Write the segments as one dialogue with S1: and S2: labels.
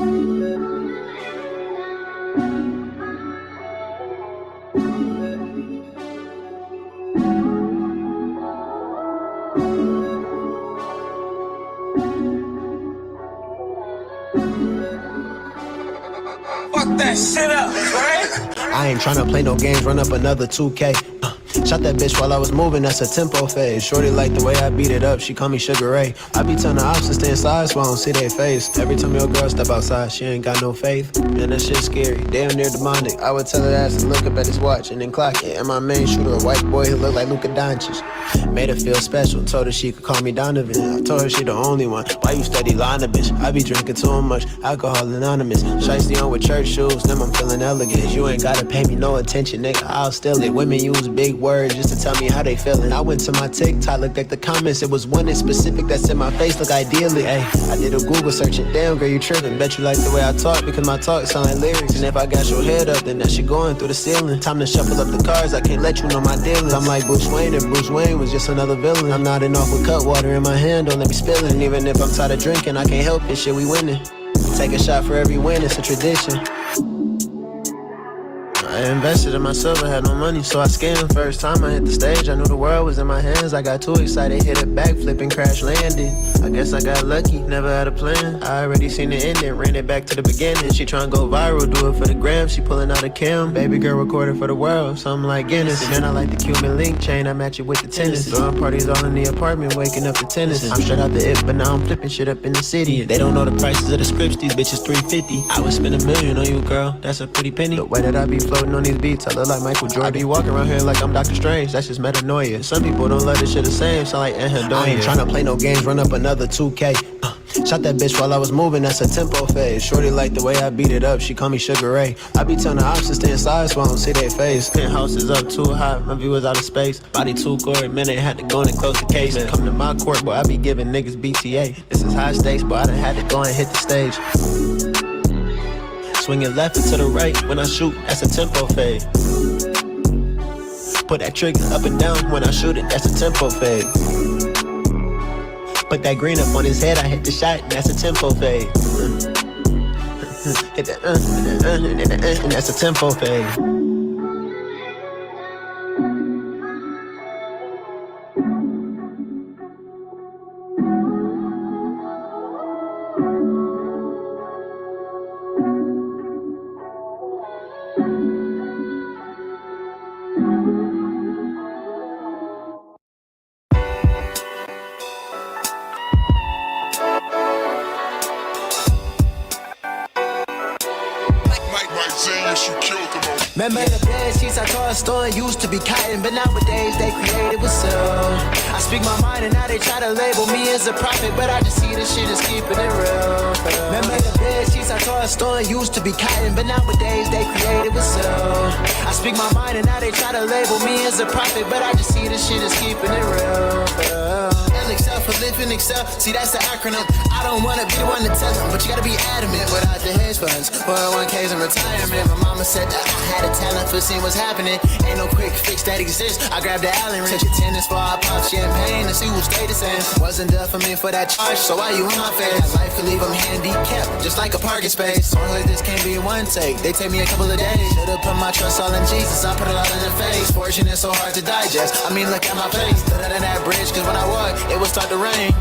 S1: Fuck that shit up, right?
S2: I ain't tryna play no games, run up another 2K. Shot that bitch while I was moving, that's a tempo phase. Shorty like the way I beat it up, she call me Sugar Ray. I be telling the ops to stay inside so I don't see their face. Every time your girl step outside, she ain't got no faith. Man, that shit scary, damn near demonic. I would tell her ass to look up at his watch and then clock it. And my main shooter, a white boy who look like Luka Doncic. Made her feel special, told her she could call me Donovan. I told her she the only one, why you steady lying to bitch? I be drinking too much, alcohol anonymous. Shiesty on with church shoes, them I'm feeling elegant. You ain't gotta pay me no attention, nigga, I'll steal it. Women use big words just to tell me how they feeling. I went to my TikTok, looked at the comments, it was one in specific that said my face look ideally. Ayy, I did a Google search and damn girl you tripping. Bet you like the way I talk because my talk sound like lyrics. And if I got your head up, then that shit going through the ceiling. Time to shuffle up the cards, I can't let you know my dealings. I'm like Bruce Wayne and Bruce Wayne was just another villain. I'm nodding off with cut water in my hand, don't let me spill it. And even if I'm tired of drinking, I can't help it, shit we winning. Take a shot for every win, it's a tradition. I invested in myself, I had no money, so I scammed. First time I hit the stage, I knew the world was in my hands. I got too excited, hit it back, flipping, crash landed. I guess I got lucky, never had a plan. I already seen the ending, ran it back to the beginning. She tryna go viral, do it for the gram. She pulling out a cam, baby girl recorded for the world, something like Guinness. Man, I like the Cuban link chain, I match it with the tennis. Throwing parties all in the apartment, waking up to tennis. I'm straight out the it, but now I'm flipping shit up in the city. They don't know the prices of the scripts, these bitches $350. I would spend $1 million on you, girl, that's a pretty penny. The way that I be floating on these beats, I look like Michael Jordan. I be walking around here like I'm Dr. Strange, that's just metanoia. Some people don't love this shit the same, sound like anhedonia. I ain't tryna play no games, run up another 2K. Shot that bitch while I was moving, that's a tempo phase. Shorty like the way I beat it up, she call me Sugar Ray. I be telling the ops to stay inside so I don't see their face. Penthouse is up too high, my view is out of space. Body too gory, man, they had to go in and close the case. Come to my court, boy, I be giving niggas BTA. This is high stakes, but I done had to go and hit the stage. Swinging left and to the right, when I shoot, that's a tempo fade. Put that trigger up and down, when I shoot it, that's a tempo fade. Put that green up on his head, I hit the shot, that's a tempo fade. Hit that and that's a tempo fade. Remember the bed sheets I told her story used to be cotton, but nowadays they created with soul. I speak my mind and now they try to label me as a prophet, but I just see the shit is keeping it real. Remember the bed sheets I told her story used to be cotton, but nowadays they created with soul. I speak my mind and now they try to label me as a prophet, but I just see the shit is keeping it real. LXL for living excel, see that's the acronym. I don't wanna be the one to tell them, but you gotta be adamant. Without the hedge funds, 401ks and retirement. My mama said that I had a talent for seeing what's happening. Ain't no quick fix that exists. I grabbed the Allen wrench, took tennis for I pop champagne and see who stayed the same. Wasn't done for me for that charge, so why you in my face? Life could leave them handicapped, just like a parking space. Songs like this can't be one take, they take me a couple of days. Should've put my trust all in Jesus, I put a lot in the face. Fortune is so hard to digest, I mean look at my face. Stood under that bridge, cause when I walk, it would start to rain.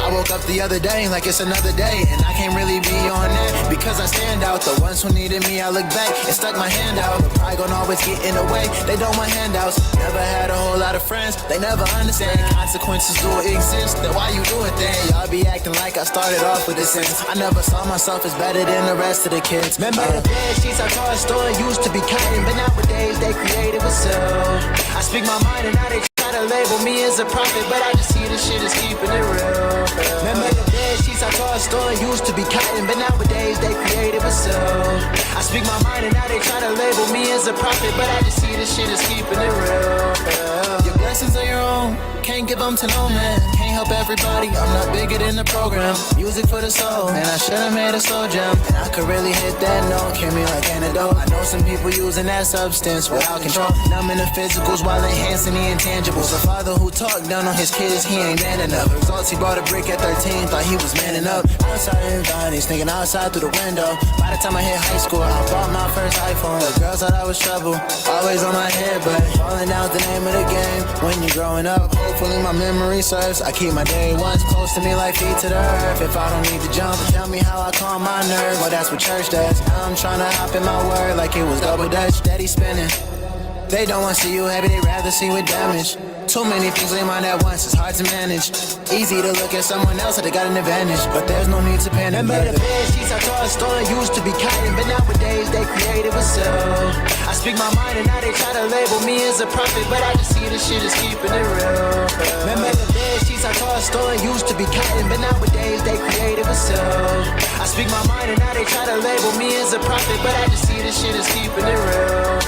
S2: I woke up the other day like it's another day, and I can't really be on that because I stand out. The ones who needed me, I look back and stuck my hand out. But pride gon' always get in the way, they don't want handouts. Never had a whole lot of friends, they never understand. Consequences do exist, then why you doing things? Y'all be acting like I started off with a sense. I never saw myself as better than the rest of the kids. Remember the bed sheets I told her story used to be cotton, but nowadays they created with soul. I speak my mind and now they try to label me as a prophet, but I just see the shit is keeping it real. Remember the bed sheets I told her story used to be cotton, but nowadays they created with soul. I speak my mind and now they try to label me as a prophet, but I just see the shit is keeping it real. Your Lessons on your own, can't give them to no man. Can't help everybody, I'm not bigger than the program. Music for the soul, and I should've made a slow jam. And I could really hit that note, cure me like antidote. I know some people using that substance without control, numbing the physicals while enhancing the intangibles. A father who talked down on his kids, he ain't man enough. Results, he bought a brick at 13, thought he was manning up. Outside in Vines, thinking outside through the window. By the time I hit high school, I bought my first iPhone. The girls thought I was trouble, always on my head, but falling down's the name of the game. When you're growing up, hopefully my memory serves. I keep my day ones close to me like feet to the earth. If I don't need to jump, tell me how I calm my nerve. Well, that's what church does. Now I'm trying to hop in my word like it was double dutch. Steady spinning. They don't want to see you happy, they rather see with damage. Too many things in mind at once, it's hard to manage. Easy to look at someone else that they got an advantage, but there's no need to panic. Remember the bed sheets I tossed on used to be cotton, but nowadays they creative as hell. I speak my mind and now they try to label me as a prophet, but I just see this shit is keeping it real. Remember the bed sheets I tossed on used to be cotton, but nowadays they creative as hell. I speak my mind and now they try to label me as a prophet, but I just see this shit is keeping it real.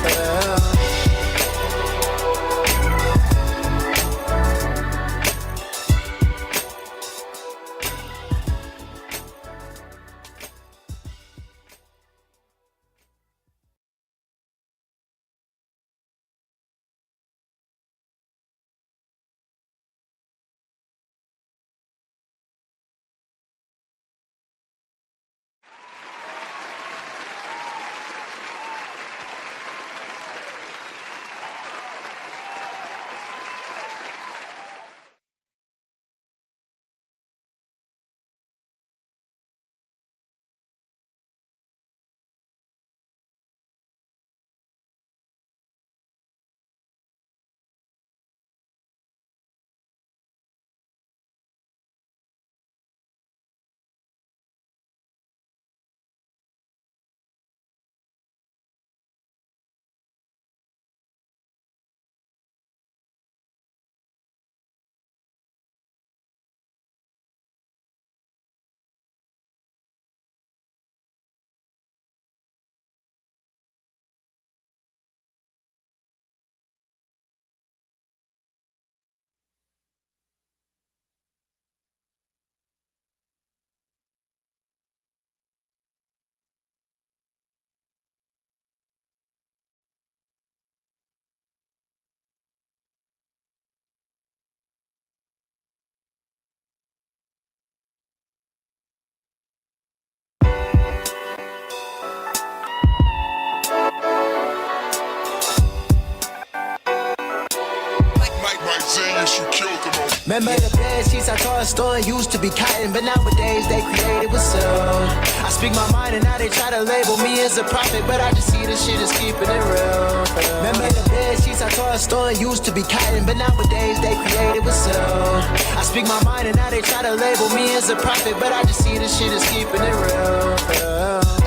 S2: Remember the bed sheets I tossed on used to be cotton, but nowadays they creative as hell. I speak my mind and now they try to label me as a prophet, but I just see this shit is keeping it real. Remember the bed sheets I tossed on used to be cotton, but nowadays they creative as hell. I speak my mind and now they try to label me as a prophet, but I just see this shit is keeping it real.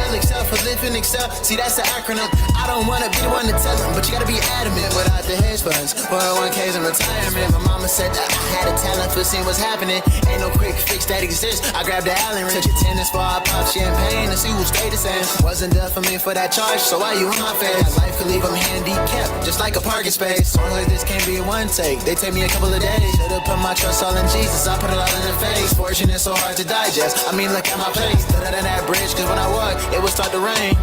S2: LXL for living excel, see that's the acronym. I don't wanna be the one to tell them, but you gotta be adamant. Without the hedge funds, 401ks and retirement. My mama said that I had a talent for seeing what's happening. Ain't no quick fix that exists. I grabbed the Allen wrench, took your tennis ball, I popped champagne and see who stayed the same. Wasn't done for me for that charge, so why you in my face? Life could leave them handicapped, just like a parking space. Songs like this can't be in one take, they take me a couple of days. Should've put my trust all in Jesus, I put a lot in the face. Fortune is so hard to digest, I mean look at my place. Stood under that bridge, cause when I walk, it would start to rain.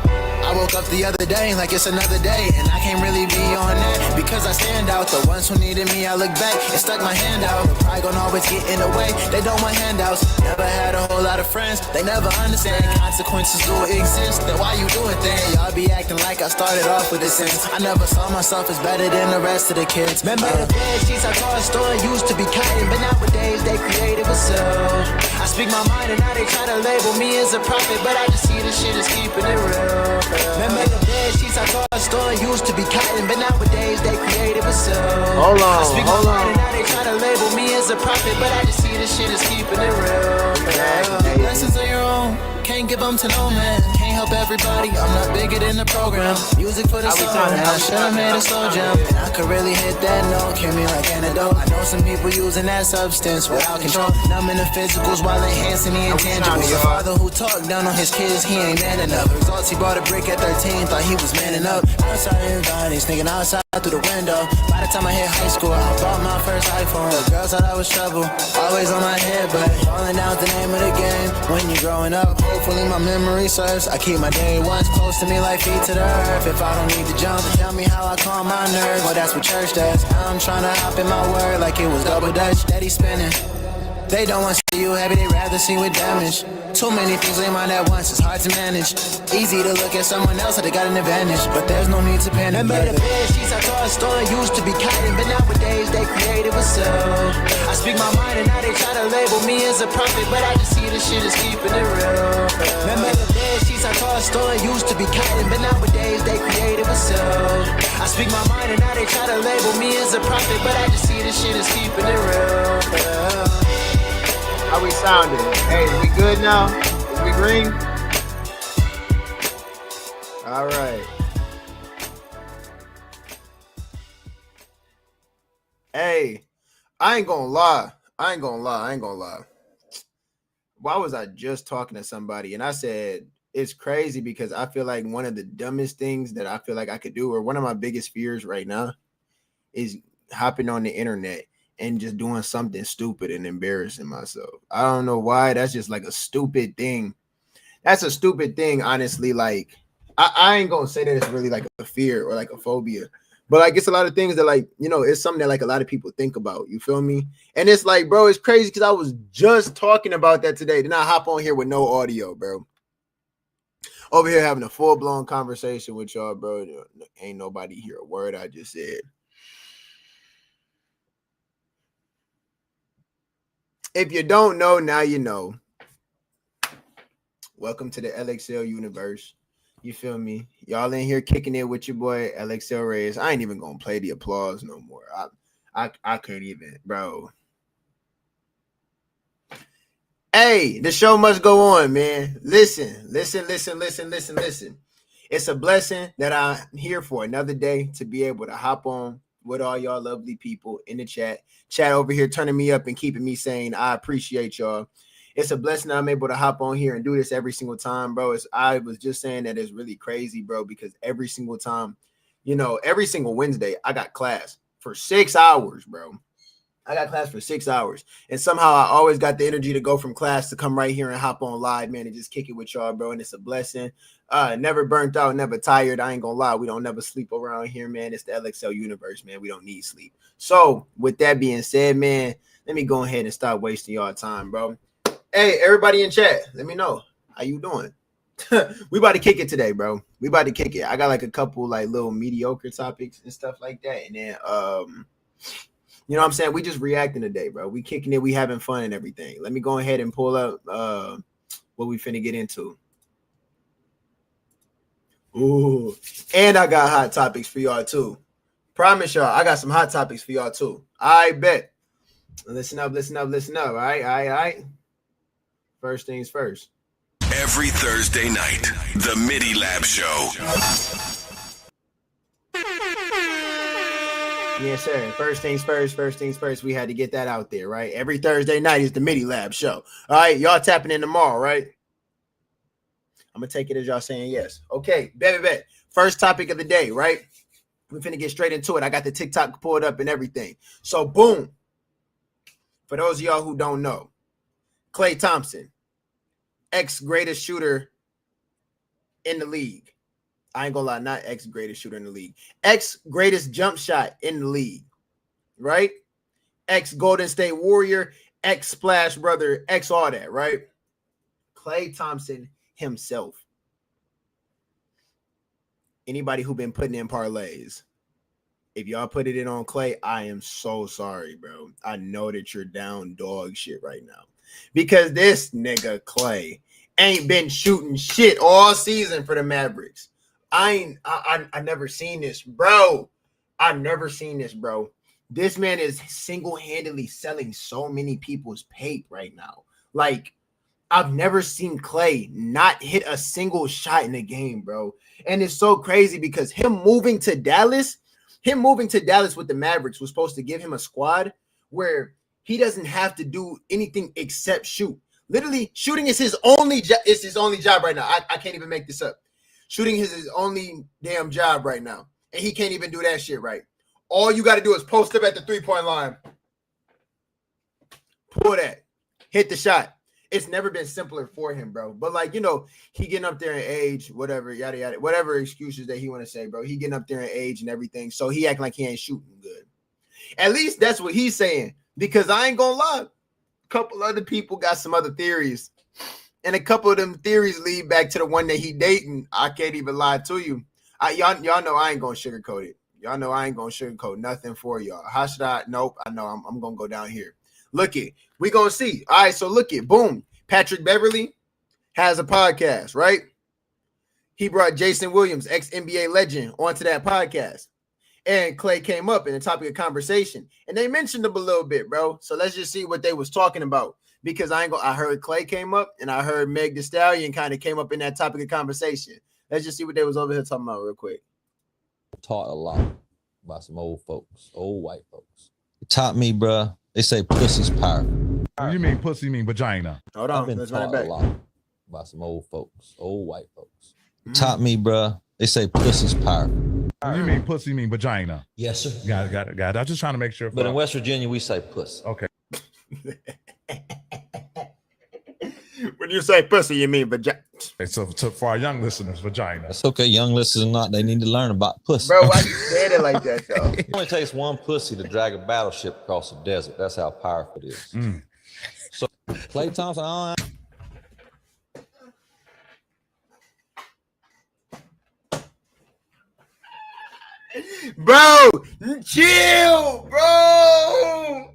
S2: I woke up the other day like it's another day, and I can't really be on that because I stand out. The ones who needed me, I look back and stuck my hand out. The pride gon' always get in the way, they don't want handouts. Never had a whole lot of friends, they never understand consequences do exist. Then why you doing things? Y'all be acting like I started off with a sense. I never saw myself as better than the rest of the kids. Remember the bed sheets I tossed on used to be cotton, but nowadays they creative as hell. I speak my mind and now they try to label me as a prophet, but I just see this shit is keeping it real. Remember the bed sheets I tossed on used to be cotton, but nowadays they creative as hell. I speak my mind and now they try to label me as a prophet, but I just see this shit is keeping it real. Lessons on your own, can't give them to no man. Can't help everybody, I'm not bigger than the program. Music for the soul, and I should've made a slow jump. And I could really hit that note, cure me like antidote. I know some people using that substance without control, numbing the physicals while enhancing the intangibles. A father who talked down on his kids, he ain't man enough. Results, he bought a brick at 13, thought he was manning up. Outside in Vines, thinking outside. through the window. By the time I hit high school, I bought my first iPhone. The girls thought I was trouble, always on my head, but falling down's the name of the game. When you're growing up, hopefully my memory serves. I keep my day ones close to me like feet to the earth. If I don't need to jump, tell me how I calm my nerves. Well, that's what church does. I'm trying to hop in my word like it was double dutch, steady spinning. They don't want to see you happy, they rather see with damage. Too many things in mind at once, it's hard to manage. Easy to look at someone else that they got an advantage, but there's no need to panic. Remember the bed sheets I tossed on used to be cotton, but nowadays they creative with so. I speak my mind and now they try to label me as a prophet, but I just see this shit is keeping it real. Remember the bed sheets I tossed on used to be cotton, but nowadays they creative with so. I speak my mind and now they try to label me as a prophet, but I just see this shit is keeping it real.
S3: How we sounding? Hey, we good now? Is we green? All right. Hey, I ain't gonna lie. Why was I just talking to somebody and I said it's crazy because I feel like one of the dumbest things that I feel like I could do, or one of my biggest fears right now, is hopping on the internet and just doing something stupid and embarrassing myself. I don't know why. That's just like a stupid thing. That's a stupid thing, honestly. Like, I ain't gonna say that it's really like a fear or like a phobia, but like it's a lot of things that, like, you know, it's something that like a lot of people think about. You feel me? And it's like, bro, it's crazy because I was just talking about that today. Then I hop on here with no audio, bro. Over here having a full-blown conversation with y'all, bro. Ain't nobody hear a word I just said. If you don't know, now you know. Welcome to the LXL Unxverse. You feel me? Y'all in here kicking it with your boy LXL Reyes. I ain't even gonna play the applause no more. I couldn't even, bro. Hey, the show must go on, man. Listen. It's a blessing that I'm here for another day to be able to hop on with all y'all lovely people in the chat over here, turning me up and keeping me sane. I appreciate y'all. It's a blessing that I'm able to hop on here and do this every single time, bro. I was just saying that it's really crazy, bro, because every single time, you know, every single Wednesday, I got class for 6 hours, bro. I got class for 6 hours. And somehow I always got the energy to go from class to come right here and hop on live, man, and just kick it with y'all, bro. And it's a blessing. Never burnt out, never tired. I ain't gonna lie. We don't never sleep around here, man. It's the LXL Unxverse, man. We don't need sleep. So with that being said, man, let me go ahead and stop wasting y'all time, bro. Hey, everybody in chat, let me know how you doing. We about to kick it today, bro. We about to kick it. I got like a couple like little mediocre topics and stuff like that. And then you know what I'm saying? We just reacting today, bro. We kicking it, we having fun and everything. Let me go ahead and pull up what we finna get into. Ooh, and I got hot topics for y'all too. Promise y'all, I got some hot topics for y'all too. I bet. Listen up. All right. First things first.
S4: Every Thursday night, the Midi Lab Show.
S3: Yes, sir. First things first. We had to get that out there, right? Every Thursday night is the Midi Lab Show. All right, y'all tapping in tomorrow, right? I'm going to take it as y'all saying yes. Okay, bet. First topic of the day, right? We're finna get straight into it. I got the TikTok pulled up and everything. So, boom. For those of y'all who don't know, Klay Thompson, ex-greatest shooter in the league. I ain't gonna lie, not ex-greatest shooter in the league. Ex-greatest jump shot in the league, right? Ex-Golden State Warrior, ex-Splash Brother, ex all that, right? Klay Thompson himself. Anybody who been putting in parlays, if y'all put it in on Klay, I am so sorry, bro. I know that you're down dog shit right now. Because this nigga Klay ain't been shooting shit all season for the Mavericks. I never seen this, bro. I've never seen this, bro. This man is single-handedly selling so many people's pape right now. Like, I've never seen Klay not hit a single shot in the game, bro. And it's so crazy because him moving to Dallas with the Mavericks was supposed to give him a squad where he doesn't have to do anything except shoot. Literally, shooting is his only job right now. I can't even make this up. Shooting is his only damn job right now. and he can't even do that shit right. All you got to do is post up at the 3-point line. Pull that. Hit the shot. It's never been simpler for him, bro. But, like, you know, he getting up there in age, whatever, yada, yada, whatever excuses that he want to say, bro. He getting up there in age and everything. So he acting like he ain't shooting good. At least that's what he's saying. Because I ain't going to lie. A couple other people got some other theories. And a couple of them theories lead back to the one that he dating. I can't even lie to you. Y'all know I ain't going to sugarcoat it. Y'all know I ain't going to sugarcoat nothing for y'all. How should I? Nope. I know I'm going to go down here. Look it. We going to see. All right, so look it. Boom. Patrick Beverly has a podcast, right? He brought Jason Williams, ex-NBA legend, onto that podcast. And Clay came up in the topic of conversation. And they mentioned him a little bit, bro. So let's just see what they was talking about. Because I heard Clay came up, and I heard Meg Thee Stallion kind of came up in that topic of conversation. Let's just see what they was over here talking about real quick.
S5: Taught a lot by some old folks, old white folks. It taught me, bruh. They say pussy's power.
S6: When you mean pussy, you mean vagina.
S3: Hold on.
S5: I've been
S3: Let's run it
S5: taught a
S3: back.
S5: lot by some old folks, old white folks. It taught me, bruh. They say pussy's power.
S6: When you mean pussy, you mean vagina.
S5: Yes, sir.
S6: Got it. I'm just trying to make sure.
S5: But in West Virginia, we say puss.
S6: Okay.
S3: When you say pussy, you mean vagina.
S6: So for our young listeners, vagina.
S5: That's okay. Young listeners or not, they need to learn about pussy.
S3: Bro, why you saying it like that, though?
S5: It only takes one pussy to drag a battleship across the desert. That's how powerful it is. So Klay Thompson,
S3: Bro, chill, bro.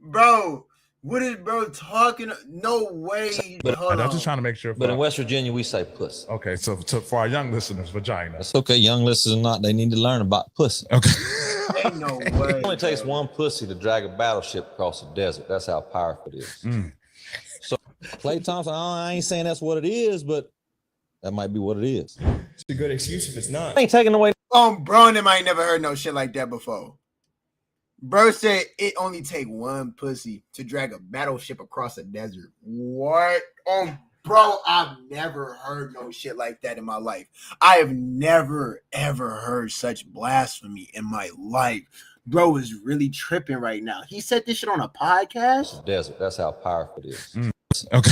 S3: Bro, what is bro talking? No way.
S6: I'm just trying to make sure.
S5: But in West Virginia, we say puss.
S6: Okay, so for our young listeners, vagina.
S5: That's okay. Young listeners or not, they need to learn about pussy.
S6: Okay.
S3: Ain't no way.
S5: It only takes one pussy to drag a battleship across the desert. That's how powerful it is. So Klay Thompson, I ain't saying that's what it is, but that might be what it is.
S7: It's a good excuse if it's not.
S5: I ain't taking away.
S3: Bro, and them I ain't never heard no shit like that before. Bro said it only take one pussy to drag a battleship across a desert. What? Bro, I've never heard no shit like that in my life. I have never, ever heard such blasphemy in my life. Bro is really tripping right now. He said this shit on a podcast?
S5: Desert. That's how powerful it is.
S6: Okay.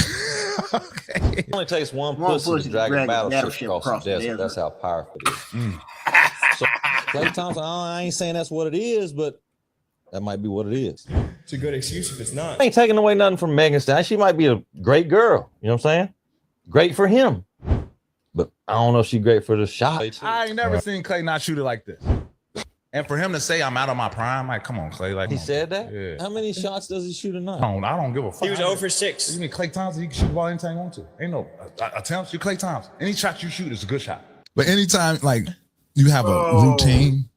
S5: It only takes one pussy to drag a battleship across the desert. That's how powerful it is. So Klay Thompson, I ain't saying that's what it is, but that might be what it is.
S7: It's a good excuse if it's not.
S5: I ain't taking away nothing from Megan Thee Stallion. She might be a great girl. You know what I'm saying? Great for him. But I don't know if she's great for the shot.
S6: I ain't never seen Clay not shoot it like this. And for him to say I'm out of my prime, like, come on, Clay. Like,
S5: He said that?
S6: Yeah.
S5: How many shots does he shoot a night?
S6: I don't give a fuck.
S7: He was 0 for 6.
S6: You mean Klay Thompson? He can shoot the ball anytime he wants to. Ain't no attempts. You Klay Thompson. Any shot you shoot is a good shot.
S8: But anytime, like, you have a routine,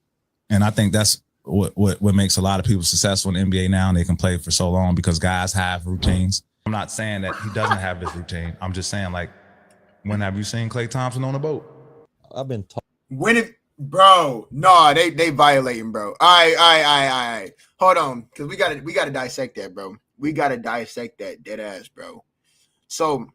S8: and I think that's what makes a lot of people successful in the NBA now, and they can play for so long because guys have routines.
S6: I'm not saying that he doesn't have this routine. I'm just saying, like, when have you seen Klay Thompson on a boat?
S5: I've been told.
S3: Bro, no, they violating, bro. All right. Hold on, because we gotta dissect that, bro. We gotta dissect that dead ass, bro. So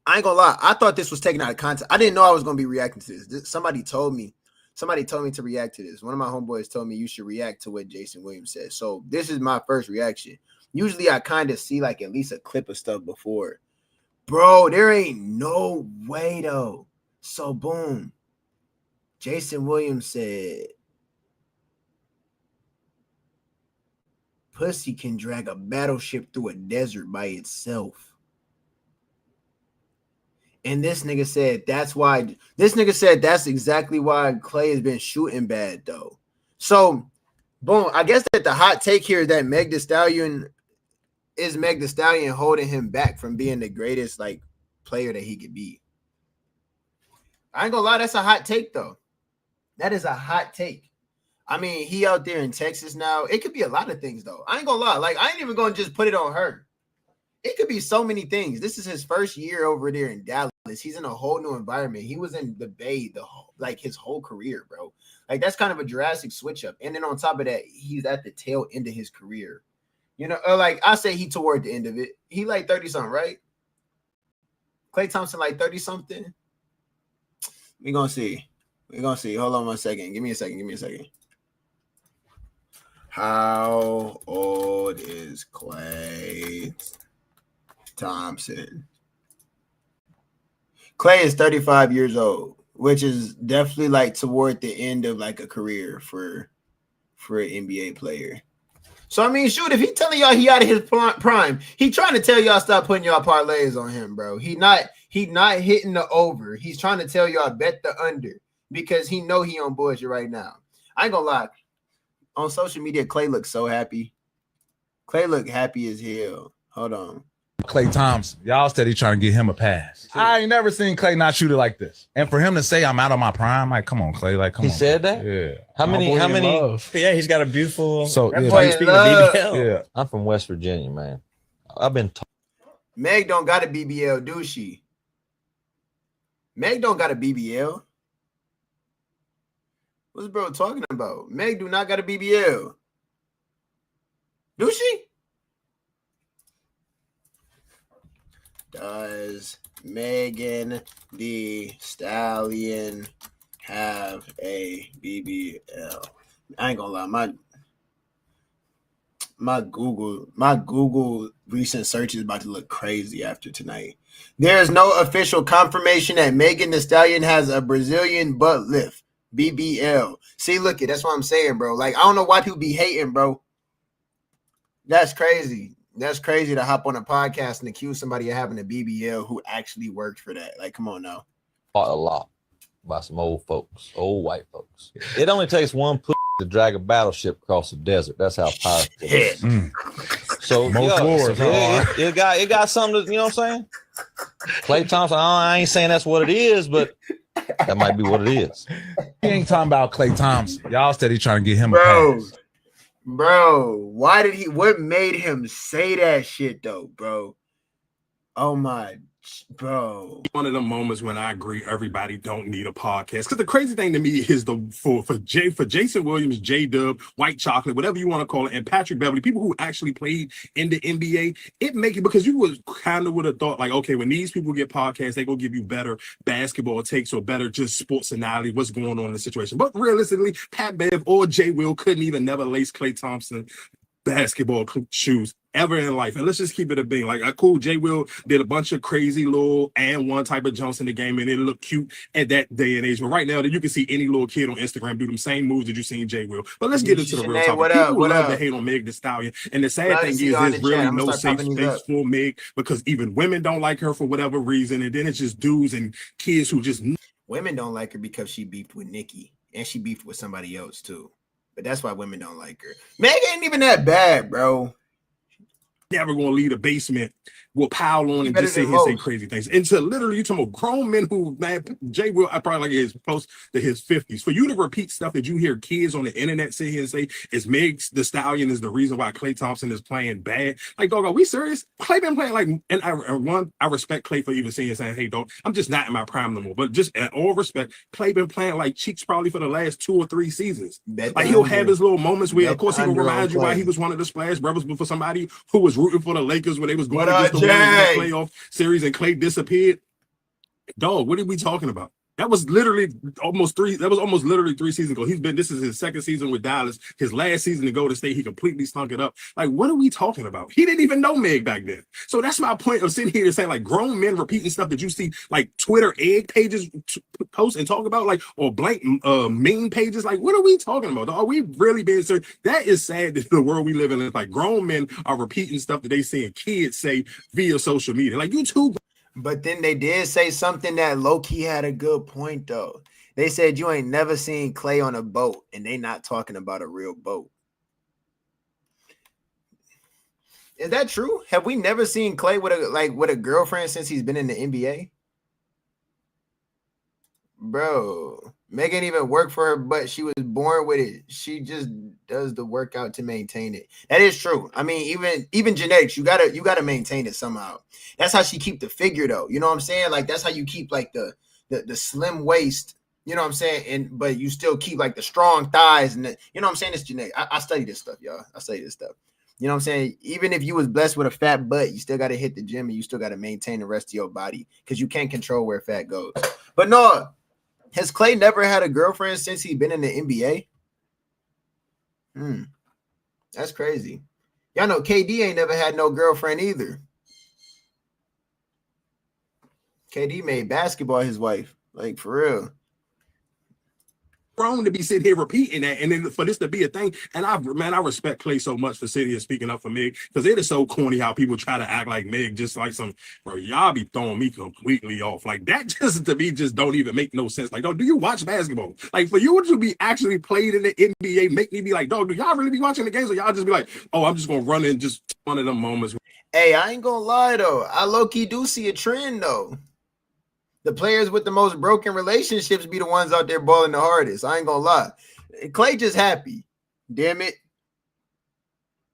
S3: I ain't gonna lie, I thought this was taken out of context. I didn't know I was gonna be reacting to this. Somebody told me to react to this. One of my homeboys told me you should react to what Jason Williams said. So this is my first reaction. Usually I kind of see like at least a clip of stuff before. Bro, there ain't no way though. So boom. Jason Williams said, pussy can drag a battleship through a desert by itself. And this nigga said that's exactly why Clay has been shooting bad, though. So, boom, I guess that the hot take here is that Meg Thee Stallion holding him back from being the greatest, like, player that he could be. I ain't gonna lie, that's a hot take, though. That is a hot take. I mean, he out there in Texas now. It could be a lot of things, though. I ain't gonna lie. Like, I ain't even gonna just put it on her. It could be so many things. This is his first year over there in Dallas. He's in a whole new environment. He was in the Bay his whole career, bro. Like, that's kind of a drastic switch up. And then on top of that, he's at the tail end of his career. You know, like I say he toward the end of it. He like 30-something, right? Klay Thompson like 30 something. We're gonna see. Hold on 1 second. Give me a second. How old is Klay Thompson? Klay is 35 years old, which is definitely like toward the end of like a career for an NBA player. So I mean, shoot, if he telling y'all he out of his prime, he trying to tell y'all stop putting y'all parlays on him, bro. He not hitting the over. He's trying to tell y'all bet the under because he know he on bullshit right now. I ain't gonna lie. On social media, Klay looks so happy. Klay look happy as hell. Hold on.
S8: Klay Thompson, y'all steady trying to get him a pass. I ain't never seen Klay not shoot it like this. And for him to say I'm out of my prime, like, come on, Klay, like, come on.
S5: He said that?
S8: Yeah.
S5: How many?
S7: Yeah, he's got a beautiful.
S8: So
S3: That
S8: yeah,
S3: boy
S7: speaking of BBL.
S8: yeah.
S5: I'm from West Virginia, man. I've been told.
S3: Meg don't got a BBL, do she? Meg don't got a BBL. What's bro talking about? Meg do not got a BBL. Do she? Does Megan Thee Stallion have a BBL? I ain't gonna lie, my Google recent search is about to look crazy after tonight. There is no official confirmation that Megan Thee Stallion has a Brazilian butt lift. BBL. See, look it. That's what I'm saying, bro. Like, I don't know why people be hating, bro. That's crazy. That's crazy to hop on a podcast and accuse somebody of having a BBL who actually worked for that. Like, come on now.
S5: Fought a lot by some old white folks. It only takes one push to drag a battleship across the desert. That's how powerful it is. So
S8: Most wars,
S5: it got something to, you know what I'm saying? Klay Thompson, I ain't saying that's what it is, but that might be what it is.
S8: He ain't talking about Klay Thompson. Y'all steady trying to get him a pass.
S3: Bro, what made him say that shit though, bro? Oh my, bro.
S9: One of the moments when I agree everybody don't need a podcast. Because the crazy thing to me is for Jason Williams, J-Dub, White Chocolate, whatever you want to call it, and Patrick Beverly, people who actually played in the NBA, it make it because you was kind of would have thought like, okay, when these people get podcasts, they gonna give you better basketball takes or better just sports analysis, what's going on in the situation. But realistically, Pat Bev or J Will couldn't even never lace Klay Thompson basketball shoes ever in life. And let's just keep it a being. Like, cool, J Will did a bunch of crazy little and one type of jumps in the game, and it looked cute at that day and age. But right now, you can see any little kid on Instagram do them same moves that you seen J Will. But let's get into the real topic. People love to hate on Meg Thee Stallion. And the sad thing is there's really no safe space for Meg because even women don't like her for whatever reason. And then it's just dudes and kids who just...
S3: Women don't like her because she beefed with Nicki. And she beefed with somebody else, too. But that's why women don't like her. Meg ain't even that bad, bro.
S9: Never gonna leave the basement, will pile on and just sit here and say crazy things. And so literally, you talking about grown men who, man, Jay Will, I probably like is close to his 50s. For you to repeat stuff that you hear kids on the internet sit here and say is Meg Thee Stallion is the reason why Klay Thompson is playing bad. Like, dog, are we serious? Klay been playing like, and I respect Klay for even saying, hey, dog, I'm just not in my prime no more. But just at all respect, Klay been playing like cheeks probably for the last 2 or 3 seasons. Like he'll have his little moments where, of course, he will remind you why he was one of the Splash Brothers, but for somebody who was rooting for the Lakers when they was going against the Warriors in the playoff series and Klay disappeared. Dog, what are we talking about? That was almost 3 seasons ago. This is his second season with Dallas. His last season to Golden State, he completely stunk it up. Like, what are we talking about? He didn't even know Meg back then. So that's my point of sitting here and saying, like, grown men repeating stuff that you see, like Twitter egg pages post and talk about, like, or blank meme pages. Like, what are we talking about? Are we really being serious? That is sad that the world we live in is like grown men are repeating stuff that they see kids say via social media. Like, you too.
S3: But then they did say something that low-key had a good point, though. They said you ain't never seen Klay on a boat, and they not talking about a real boat. Is that true? Have we never seen Klay with a girlfriend since he's been in the NBA? Bro, Meg ain't even work for her, but she was born with it. She just does the workout to maintain it. That is true. I mean, even genetics, you gotta maintain it somehow. That's how she keep the figure, though. You know what I'm saying? Like, that's how you keep like the slim waist. You know what I'm saying? But you still keep like the strong thighs and you know what I'm saying? It's genetic. I study this stuff, y'all. I study this stuff. You know what I'm saying? Even if you was blessed with a fat butt, you still got to hit the gym and you still got to maintain the rest of your body because you can't control where fat goes. But no, has Clay never had a girlfriend since he been in the NBA? That's crazy. Y'all know KD ain't never had no girlfriend either. KD made basketball his wife, like for real.
S9: Wrong to be sitting here repeating that, and then for this to be a thing. And I respect Clay so much for sitting here speaking up for Meg, because it is so corny how people try to act like Meg just like some, bro. Y'all be throwing me completely off. Like that just to me just don't even make no sense. Like, dog, do you watch basketball? Like for you to be actually played in the NBA, make me be like, dog, do y'all really be watching the games, or y'all just be like, oh, I'm just gonna run in just one of them moments.
S3: Hey, I ain't gonna lie though, I low-key do see a trend though. The players with the most broken relationships be the ones out there balling the hardest. I ain't gonna lie. Clay just happy. Damn it.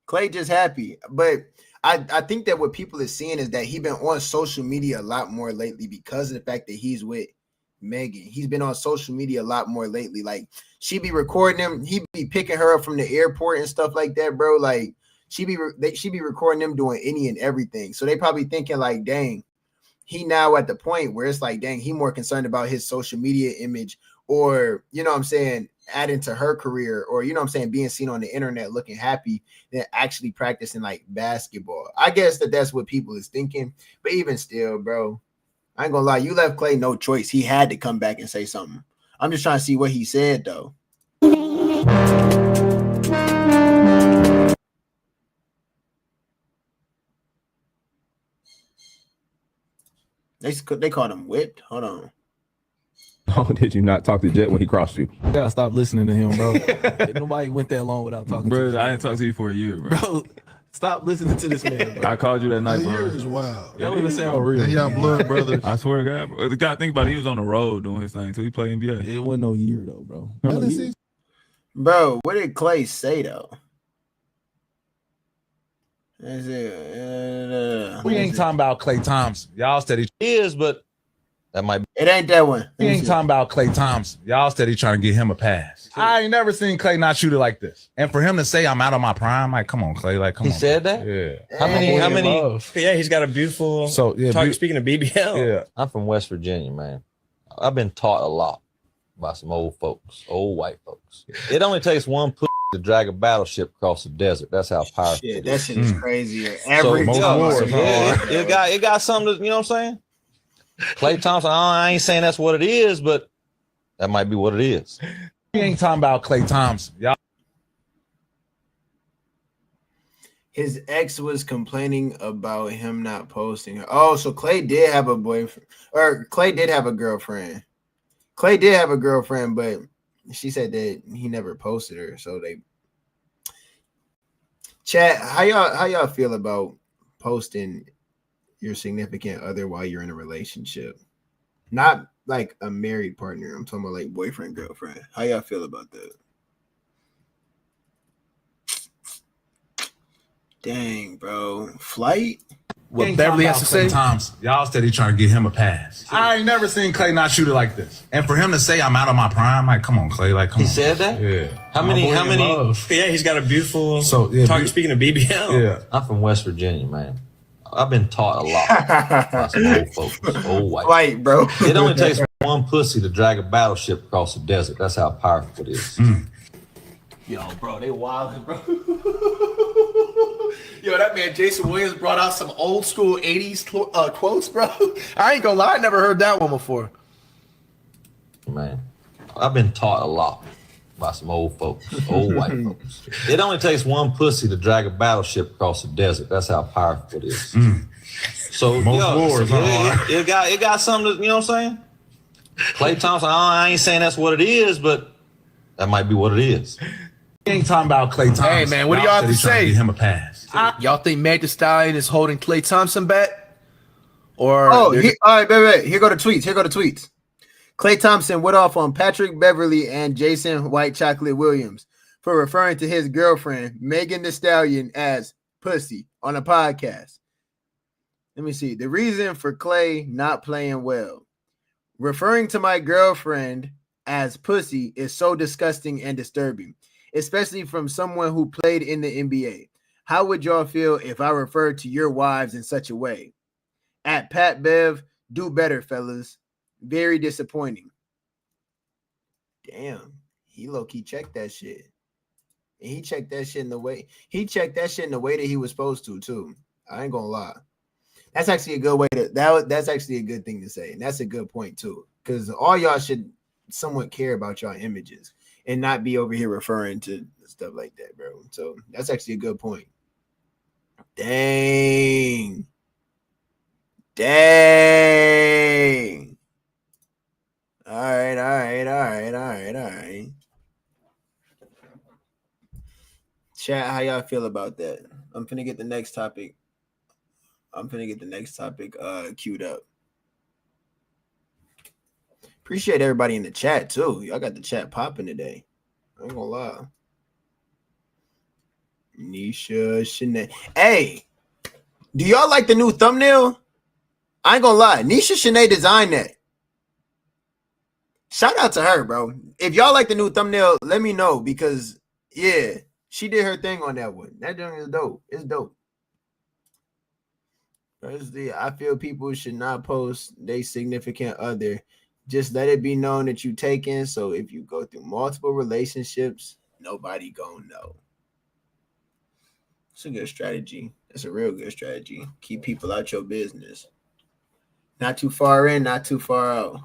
S3: Clay just happy. But I think that what people are seeing is that he's been on social media a lot more lately because of the fact that he's with Megan. He's been on social media a lot more lately. Like, she be recording him. He be picking her up from the airport and stuff like that, bro. Like, she be recording them doing any and everything. So they probably thinking like, dang, he now at the point where it's like, dang, he more concerned about his social media image or, you know what I'm saying, adding to her career or, you know what I'm saying, being seen on the internet looking happy than actually practicing like basketball. I guess that's what people is thinking. But even still, bro, I ain't gonna lie. You left Clay no choice. He had to come back and say something. I'm just trying to see what he said, though. They called him whipped. Hold on.
S10: Oh, did you not talk to Jet when he crossed you?
S11: You gotta stop listening to him, bro. Nobody went that long without talking to him.
S10: I didn't talk to you for a year, bro.
S11: Stop listening to this man, bro.
S10: I called you that night, bro.
S12: Years is wild.
S11: That don't even sound real.
S12: Y'all blood brothers.
S10: I swear to God, bro. The guy, think about it, he was on the road doing his thing, so he played NBA.
S11: It wasn't no year, though, bro.
S3: Bro, what did Clay say, though?
S8: We ain't talking about Klay Thompson. Y'all steady
S5: is, but that might be.
S3: It ain't that one.
S8: We ain't talking about Klay Thompson. Y'all steady trying to get him a pass. I ain't never seen Klay not shoot it like this. And for him to say I'm out of my prime, like, come on, Klay. Like, come on.
S5: He said that?
S8: Yeah.
S5: How many?
S7: Yeah, he's got a beautiful.
S8: So yeah.
S7: Speaking of BBL,
S8: yeah.
S5: I'm from West Virginia, man. I've been taught a lot by some old folks, old white folks. It only takes one push to drag a battleship across the desert. That's how powerful.
S3: Shit, that shit is crazy.
S5: Every it got something to, you know what I'm saying? Klay Thompson, I ain't saying that's what it is, but that might be what it is.
S8: We ain't talking about Klay Thompson. Y'all.
S3: His ex was complaining about him not posting her. Oh, so Clay did have a boyfriend, or Clay did have a girlfriend. Clay did have a girlfriend, but she said that he never posted her. So they chat. How y'all feel about posting your significant other while you're in a relationship? Not like a married partner. I'm talking about like boyfriend, girlfriend. How y'all feel about that? Dang, bro. Flight?
S11: What Beverly has to say?
S8: Thompson. Y'all steady trying to get him a pass. I ain't never seen Klay not shoot it like this. And for him to say I'm out of my prime, like, come on, Klay. Like, come on.
S5: He said that?
S8: Yeah.
S5: How many?
S7: Yeah, he's got a beautiful.
S8: So yeah.
S7: Speaking of BBL,
S8: yeah.
S5: I'm from West Virginia, man. I've been taught a lot by some old folks, old white.
S3: Flight, bro.
S5: It only takes one pussy to drag a battleship across the desert. That's how powerful it is.
S11: Yo, bro, they wildin', bro. Yo, that man Jason Williams brought out some old school 80s quotes, bro. I ain't gonna lie, I never heard that one before.
S5: Man, I've been taught a lot by some old folks, old white folks. It only takes one pussy to drag a battleship across the desert. That's how powerful it is. So, it got something to, you know what I'm saying? Klay Thompson, I ain't saying that's what it is, but that might be what it is.
S8: We ain't talking about Klay Thompson.
S11: Hey, man, what do y'all have to say?
S8: Get him a pass.
S11: Y'all think Meg Thee Stallion is holding Klay Thompson back? Or
S3: all right, baby. Here go the tweets. Klay Thompson went off on Patrick Beverly and Jason White Chocolate Williams for referring to his girlfriend, Megan Thee Stallion, as pussy on a podcast. Let me see. The reason for Klay not playing well. Referring to my girlfriend as pussy is so disgusting and disturbing, especially from someone who played in the NBA. How would y'all feel if I referred to your wives in such a way? At Pat Bev, do better, fellas. Very disappointing. Damn, he low-key checked that shit. And he checked that shit in the way that he was supposed to, too. I ain't gonna lie. That's actually a good way to that's actually a good thing to say. And that's a good point, too. Because all y'all should somewhat care about y'all images and not be over here referring to stuff like that, bro. So that's actually a good point. Dang. All right. Chat, how y'all feel about that? I'm finna get the next topic. Queued up. Appreciate everybody in the chat too. Y'all got the chat popping today. I ain't gonna lie. Nisha Shanae. Hey, do y'all like the new thumbnail? I ain't gonna lie. Nisha Shanae designed that. Shout out to her, bro. If y'all like the new thumbnail, let me know because yeah, she did her thing on that one. That thing is dope. It's dope. I feel people should not post their significant other. Just let it be known that you taken. So if you go through multiple relationships, nobody gonna know. It's a good strategy. It's a real good strategy. Keep people out your business. Not too far in, not too far out.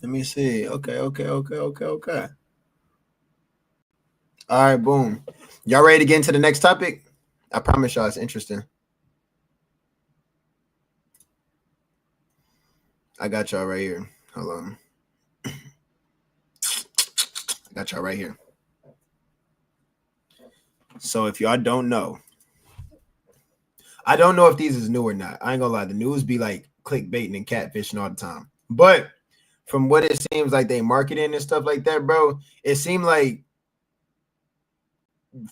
S3: Let me see. Okay. All right, boom. Y'all ready to get into the next topic? I promise y'all it's interesting. I got y'all right here. Hold on. I got y'all right here. So if y'all don't know, I don't know if these is new or not. I ain't gonna lie. The news be like clickbaiting and catfishing all the time. But from what it seems like they marketing and stuff like that, bro, it seemed like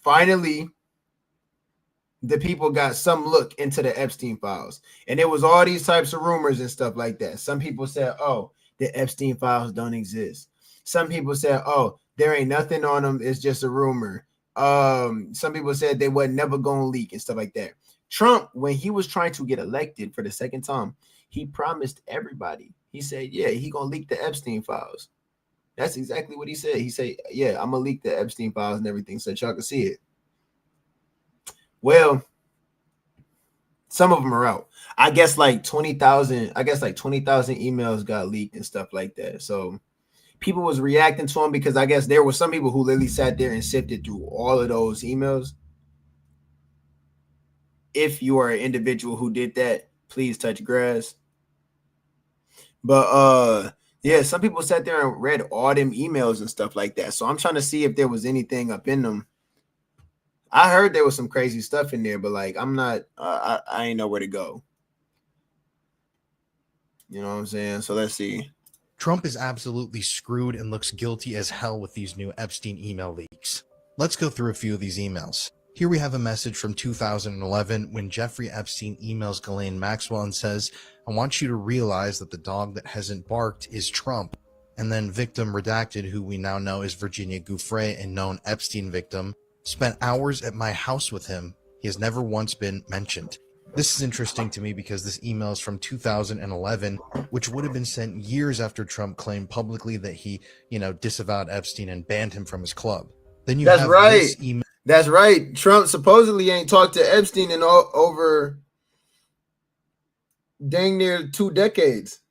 S3: finally the people got some look into the Epstein files. And there was all these types of rumors and stuff like that. Some people said, oh, the Epstein files don't exist. Some people said, oh, there ain't nothing on them. It's just a rumor. Some people said they were never going to leak and stuff like that. Trump, when he was trying to get elected for the second time, he promised everybody. He said, yeah, he going to leak the Epstein files. That's exactly what he said. He said, yeah, I'm going to leak the Epstein files and everything so y'all can see it. Well, some of them are out. I guess like 20,000 emails got leaked and stuff like that. So people was reacting to them because I guess there were some people who literally sat there and sifted through all of those emails. If you are an individual who did that, please touch grass. But yeah, some people sat there and read all them emails and stuff like that. So I'm trying to see if there was anything up in them. I heard there was some crazy stuff in there, but like I'm not, I ain't know where to go. You know what I'm saying? So let's see.
S12: Trump is absolutely screwed and looks guilty as hell with these new Epstein email leaks. Let's go through a few of these emails. Here we have a message from 2011 when Jeffrey Epstein emails Ghislaine Maxwell and says, I want you to realize that the dog that hasn't barked is Trump. And then victim redacted, who we now know is Virginia Giuffre, a known Epstein victim, spent hours at my house with him. He has never once been mentioned. This is interesting to me because this email is from 2011, which would have been sent years after Trump claimed publicly that he, disavowed Epstein and banned him from his club. Then you have this email.
S3: That's right. Trump supposedly ain't talked to Epstein in over dang near 2 decades.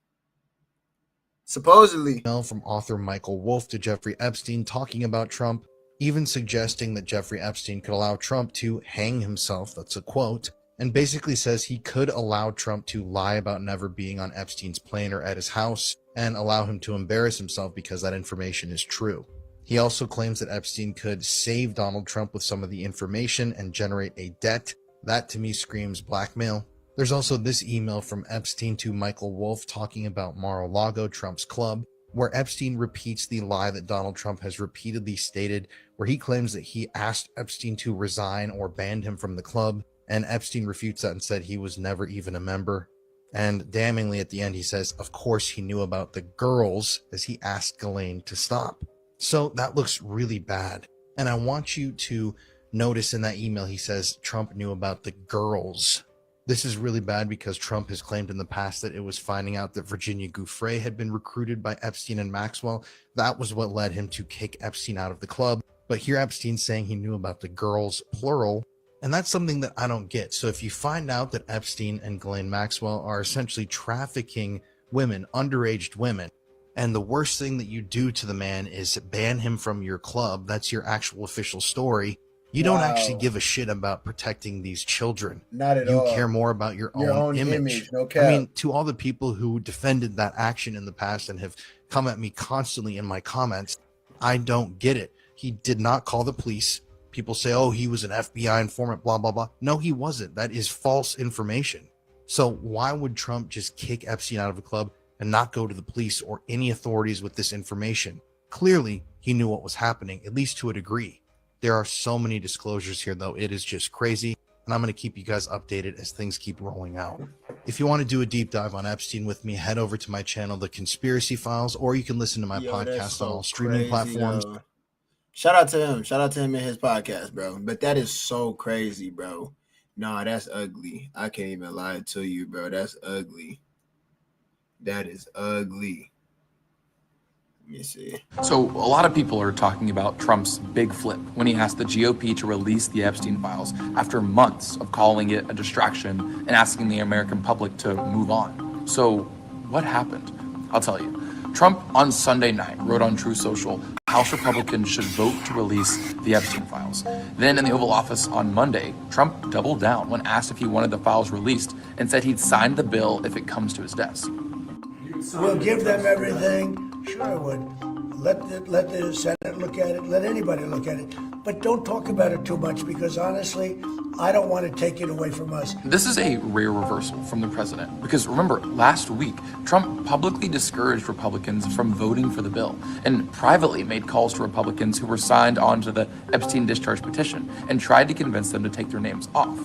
S3: Supposedly.
S12: Email from author Michael Wolff to Jeffrey Epstein talking about Trump, even suggesting that Jeffrey Epstein could allow Trump to hang himself, that's a quote, and basically says he could allow Trump to lie about never being on Epstein's plane or at his house and allow him to embarrass himself because that information is true. He also claims that Epstein could save Donald Trump with some of the information and generate a debt. That to me screams blackmail. There's also this email from Epstein to Michael Wolff talking about Mar-a-Lago, Trump's club, where Epstein repeats the lie that Donald Trump has repeatedly stated, where he claims that he asked Epstein to resign or banned him from the club, and Epstein refutes that and said he was never even a member. And damningly at the end, he says, of course he knew about the girls as he asked Ghislaine to stop. So that looks really bad. And I want you to notice in that email, he says Trump knew about the girls. This is really bad because Trump has claimed in the past that it was finding out that Virginia Giuffre had been recruited by Epstein and Maxwell. That was what led him to kick Epstein out of the club. But here Epstein's saying he knew about the girls, plural. And that's something that I don't get. So if you find out that Epstein and Ghislaine Maxwell are essentially trafficking women, underage women, and the worst thing that you do to the man is ban him from your club, that's your actual official story, you don't actually give a shit about protecting these children.
S3: Not at all.
S12: You care more about your own image.
S3: No cap.
S12: I mean, to all the people who defended that action in the past and have come at me constantly in my comments, I don't get it. He did not call the police. People say, oh, he was an FBI informant, blah, blah, blah. No, he wasn't. That is false information. So why would Trump just kick Epstein out of the club and not go to the police or any authorities with this information? Clearly, he knew what was happening, at least to a degree. There are so many disclosures here, though. It is just crazy. And I'm going to keep you guys updated as things keep rolling out. If you want to do a deep dive on Epstein with me, head over to my channel, The Conspiracy Files, or you can listen to my podcast on all streaming platforms.
S3: Shout out to him. Shout out to him and his podcast, bro. But that is so crazy, bro. Nah, that's ugly. I can't even lie to you, bro. That's ugly. That is ugly. Let me see.
S13: So a lot of people are talking about Trump's big flip when he asked the GOP to release the Epstein files after months of calling it a distraction and asking the American public to move on. So what happened? I'll tell you. Trump on Sunday night wrote on True Social, House Republicans should vote to release the Epstein files. Then in the Oval Office on Monday, Trump doubled down when asked if he wanted the files released and said he'd sign the bill if it comes to his desk.
S14: We'll give them everything. Sure, I would. Let the Senate look at it. Let anybody look at it. But don't talk about it too much because honestly, I don't want to take it away from us.
S13: This is a rare reversal from the president because remember, last week, Trump publicly discouraged Republicans from voting for the bill and privately made calls to Republicans who were signed onto the Epstein discharge petition and tried to convince them to take their names off.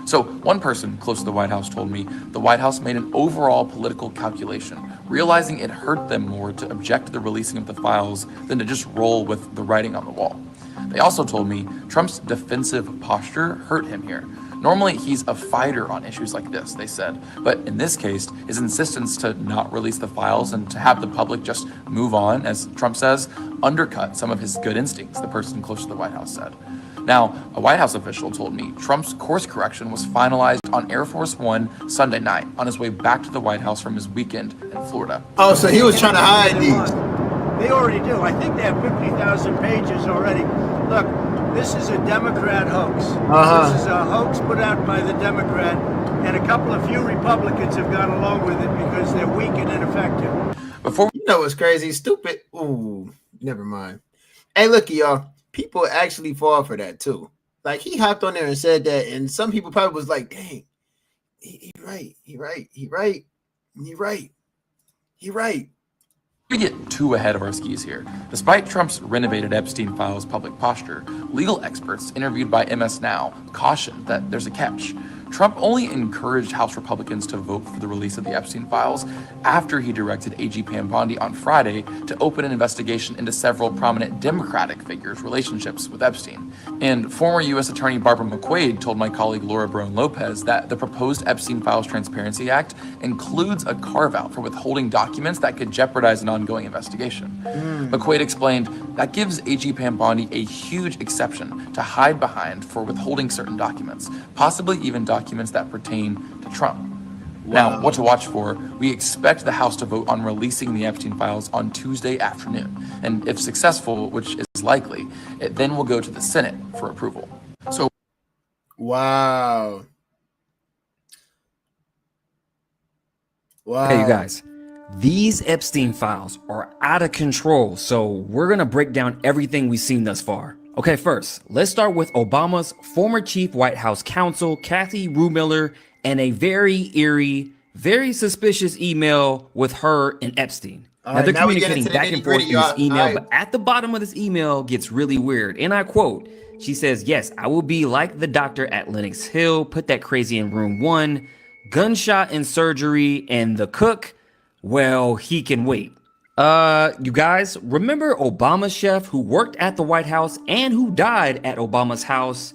S13: So one person close to the White House told me the White House made an overall political calculation, realizing it hurt them more to object to the releasing of the files than to just roll with the writing on the wall. They also told me Trump's defensive posture hurt him here. Normally, he's a fighter on issues like this, they said. But in this case, his insistence to not release the files and to have the public just move on, as Trump says, undercut some of his good instincts, the person close to the White House said. Now, a White House official told me Trump's course correction was finalized on Air Force One Sunday night on his way back to the White House from his weekend in Florida.
S3: Oh, so he was trying to hide these.
S14: They already do. I think they have 50,000 pages already. Look, this is a Democrat hoax. This is a hoax put out by the Democrat, and a couple of few Republicans have gone along with it because they're weak and ineffective.
S3: You know what's crazy? Stupid. Ooh, never mind. Hey, look, y'all. People actually fall for that too. Like he hopped on there and said that, and some people probably was like, "Dang, he right.
S13: We get too ahead of our skis here. Despite Trump's renovated Epstein files public posture, legal experts interviewed by MS Now cautioned that there's a catch. Trump only encouraged House Republicans to vote for the release of the Epstein files after he directed AG Pam Bondi on Friday to open an investigation into several prominent Democratic figures' relationships with Epstein. And former U.S. Attorney Barbara McQuaid told my colleague Laura Brown Lopez that the proposed Epstein Files Transparency Act includes a carve-out for withholding documents that could jeopardize an ongoing investigation. McQuaid explained that gives AG Pam Bondi a huge exception to hide behind for withholding certain documents, possibly even documents that pertain to Trump. Now, what to watch for? We expect the House to vote on releasing the Epstein files on Tuesday afternoon. And if successful, which is likely, it then will go to the Senate for approval. So,
S3: wow.
S15: Hey, you guys. These Epstein files are out of control, so we're going to break down everything we've seen thus far. Okay, first, let's start with Obama's former chief White House counsel, Kathy Ruemiller, and a very eerie, very suspicious email with her and Epstein. Now, they're communicating back and forth in this email, but at the bottom of this email gets really weird. And I quote, she says, "Yes, I will be like the doctor at Lenox Hill, put that crazy in room 1. gunshot in surgery, and the cook, well, he can wait. You guys, remember Obama's chef who worked at the White House and who died at Obama's house?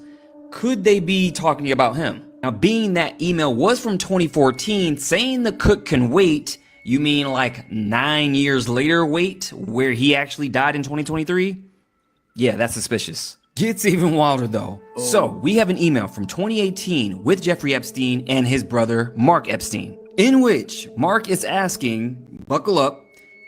S15: Could they be talking about him? Now, being that email was from 2014, saying the cook can wait, you mean like 9 years later wait, where he actually died in 2023? Yeah, that's suspicious. Gets even wilder though. So, we have an email from 2018 with Jeffrey Epstein and his brother, Mark Epstein, in which Mark is asking, buckle up,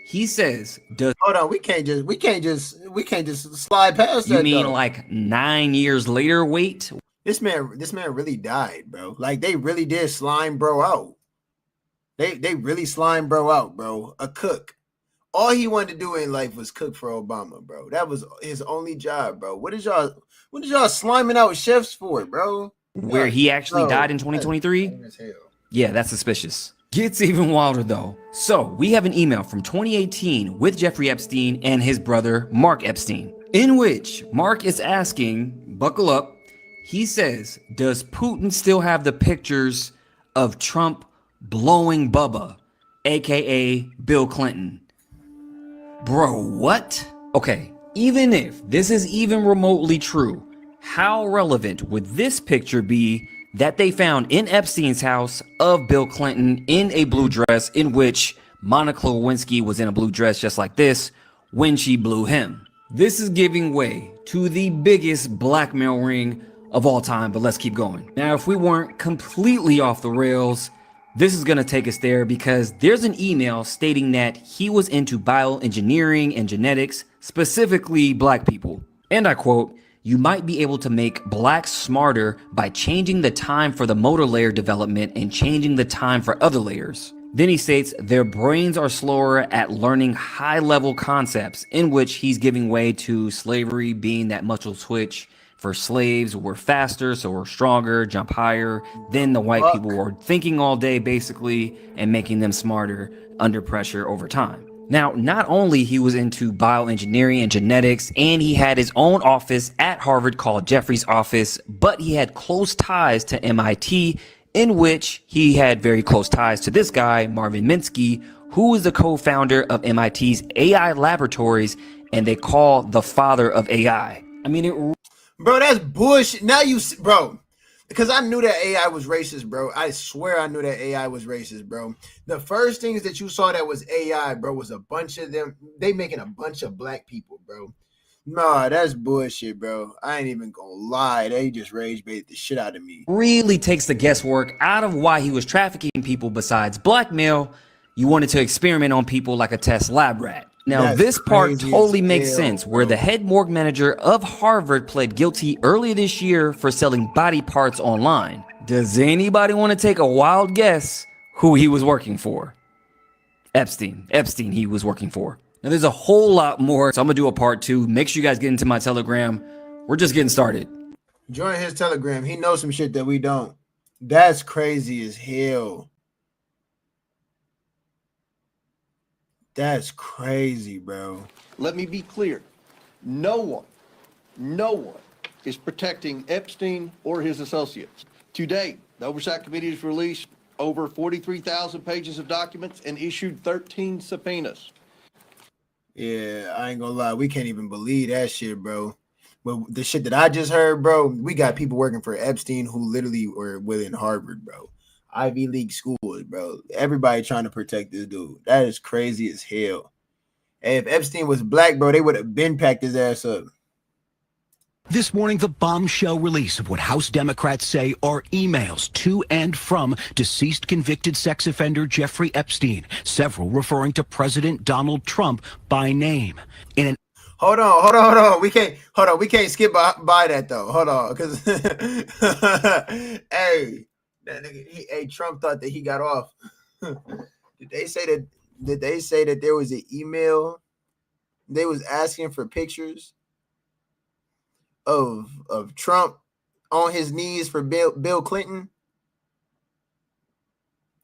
S15: he says,
S3: hold on, we can't just slide past that.
S15: You mean
S3: though.
S15: like 9 years later wait?
S3: This man really died, bro. Like they really did slime bro out. They really slime bro out, bro. A cook. All he wanted to do in life was cook for Obama, bro. That was his only job, bro. What is y'all sliming out chefs for, bro?
S15: Where he actually died in 2023? Yeah, that's suspicious. Gets even wilder though. So, we have an email from 2018 with Jeffrey Epstein and his brother, Mark Epstein, in which Mark is asking, buckle up, he says, does Putin still have the pictures of Trump blowing Bubba, aka Bill Clinton? Bro, what? Okay, even if this is even remotely true, how relevant would this picture be that they found in Epstein's house of Bill Clinton in a blue dress, in which Monica Lewinsky was in a blue dress just like this when she blew him? This is giving way to the biggest blackmail ring of all time, but let's keep going. Now, if we weren't completely off the rails, this is gonna take us there because there's an email stating that he was into bioengineering and genetics, specifically black people. And I quote, you might be able to make blacks smarter by changing the time for the motor layer development and changing the time for other layers. Then he states their brains are slower at learning high-level concepts, in which he's giving way to slavery being that muscle switch for slaves. We're faster, so we're stronger, jump higher than the white people were thinking all day, basically, and making them smarter under pressure over time. Now, not only he was into bioengineering and genetics, and he had his own office at Harvard called Jeffrey's office, but he had close ties to MIT, in which he had very close ties to this guy, Marvin Minsky, who is the co-founder of MIT's AI laboratories, and they call the father of AI. I mean,
S3: bro, that's bullshit. Now bro, because I knew that AI was racist, bro. I swear I knew that AI was racist, bro. The first things that you saw that was AI, bro, was a bunch of them. They making a bunch of black people, bro. Nah, that's bullshit, bro. I ain't even gonna lie. They just rage baited the shit out of me.
S15: Really takes the guesswork out of why he was trafficking people besides blackmail. You wanted to experiment on people like a test lab rat. Now,
S3: That's
S15: this part
S3: crazy
S15: totally
S3: as
S15: makes
S3: hell,
S15: sense, where the head morgue manager of Harvard pled guilty earlier this year for selling body parts online. Does anybody want to take a wild guess who he was working for? Epstein he was working for. Now, there's a whole lot more, so I'm going to do a part 2. Make sure you guys get into my Telegram. We're just getting started.
S3: Join his Telegram. He knows some shit that we don't. That's crazy as hell. That's crazy, bro.
S16: Let me be clear. No one is protecting Epstein or his associates. To date, the Oversight Committee has released over 43,000 pages of documents and issued 13 subpoenas.
S3: Yeah, I ain't gonna lie. We can't even believe that shit, bro. But the shit that I just heard, bro, we got people working for Epstein who literally were within Harvard, bro. Ivy League schools, bro. Everybody trying to protect this dude. That is crazy as hell. And if Epstein was black, bro, they would have been packed his ass up.
S17: This morning, the bombshell release of what House Democrats say are emails to and from deceased convicted sex offender Jeffrey Epstein, several referring to President Donald Trump by name.
S3: Hold on. We can't skip by that though. Hold on, because hey, that nigga, Trump thought that he got off. Did they say that there was an email? They was asking for pictures of Trump on his knees for Bill Clinton.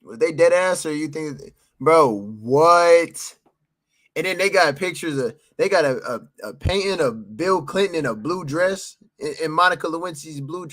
S3: Was they dead ass, or you think, bro? What? And then they got pictures of a painting of Bill Clinton in a blue dress, in Monica Lewinsky's blue.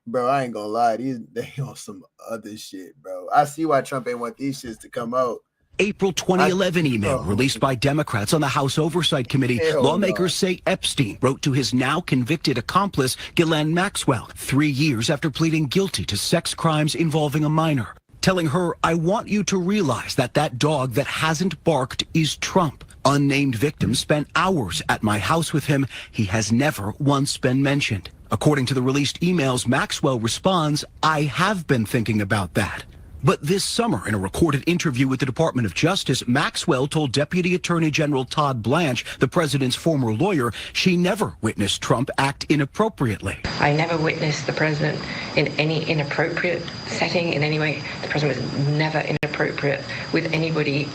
S3: Bro, I ain't gonna lie. They on some other shit, bro. I see why Trump ain't want these shits to come out.
S17: April 2011 email released by Democrats on the House Oversight Committee. Lawmakers say Epstein wrote to his now convicted accomplice, Ghislaine Maxwell, 3 years after pleading guilty to sex crimes involving a minor, telling her, "I want you to realize that that dog that hasn't barked is Trump. Unnamed victims spent hours at my house with him. He has never once been mentioned." According to the released emails, Maxwell responds, "I have been thinking about that." But this summer, in a recorded interview with the Department of Justice, Maxwell told Deputy Attorney General Todd Blanche, the president's former lawyer, she never witnessed Trump act inappropriately.
S18: I never witnessed the president in any inappropriate setting in any way. The president was never inappropriate with anybody.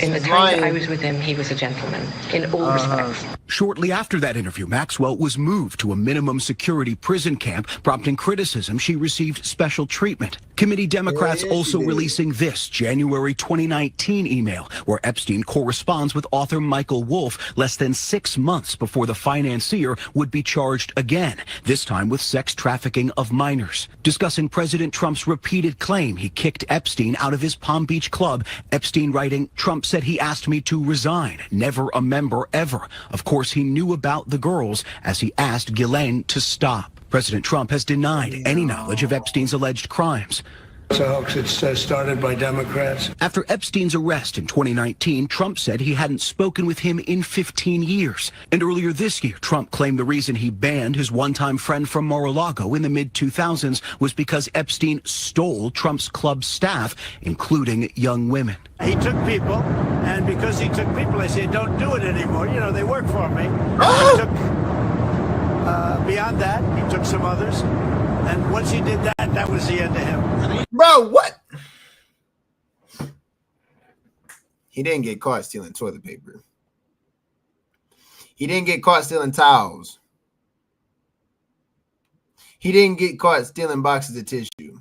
S18: In the time that I was with him, he was a gentleman in all respects.
S17: Shortly after that interview, Maxwell was moved to a minimum security prison camp, prompting criticism she received special treatment. Committee Democrats also releasing this January 2019 email, where Epstein corresponds with author Michael Wolff less than 6 months before the financier would be charged again, this time with sex trafficking of minors. Discussing President Trump's repeated claim he kicked Epstein out of his Palm Beach club, Epstein writing, "Trump said he asked me to resign, never a member ever. Of course, he knew about the girls as he asked Ghislaine to stop." President Trump has denied any knowledge of Epstein's alleged crimes.
S14: It's a hoax. It's started by Democrats.
S17: After Epstein's arrest in 2019, Trump said he hadn't spoken with him in 15 years. And earlier this year, Trump claimed the reason he banned his one-time friend from Mar-a-Lago in the mid-2000s was because Epstein stole Trump's club staff, including young women.
S14: He took people, and because he took people, I said, don't do it anymore. You know, they work for me. He took, beyond that, he took some others. And once he did that, that was the end of him.
S3: Bro, what? He didn't get caught stealing toilet paper. He didn't get caught stealing towels. He didn't get caught stealing boxes of tissue.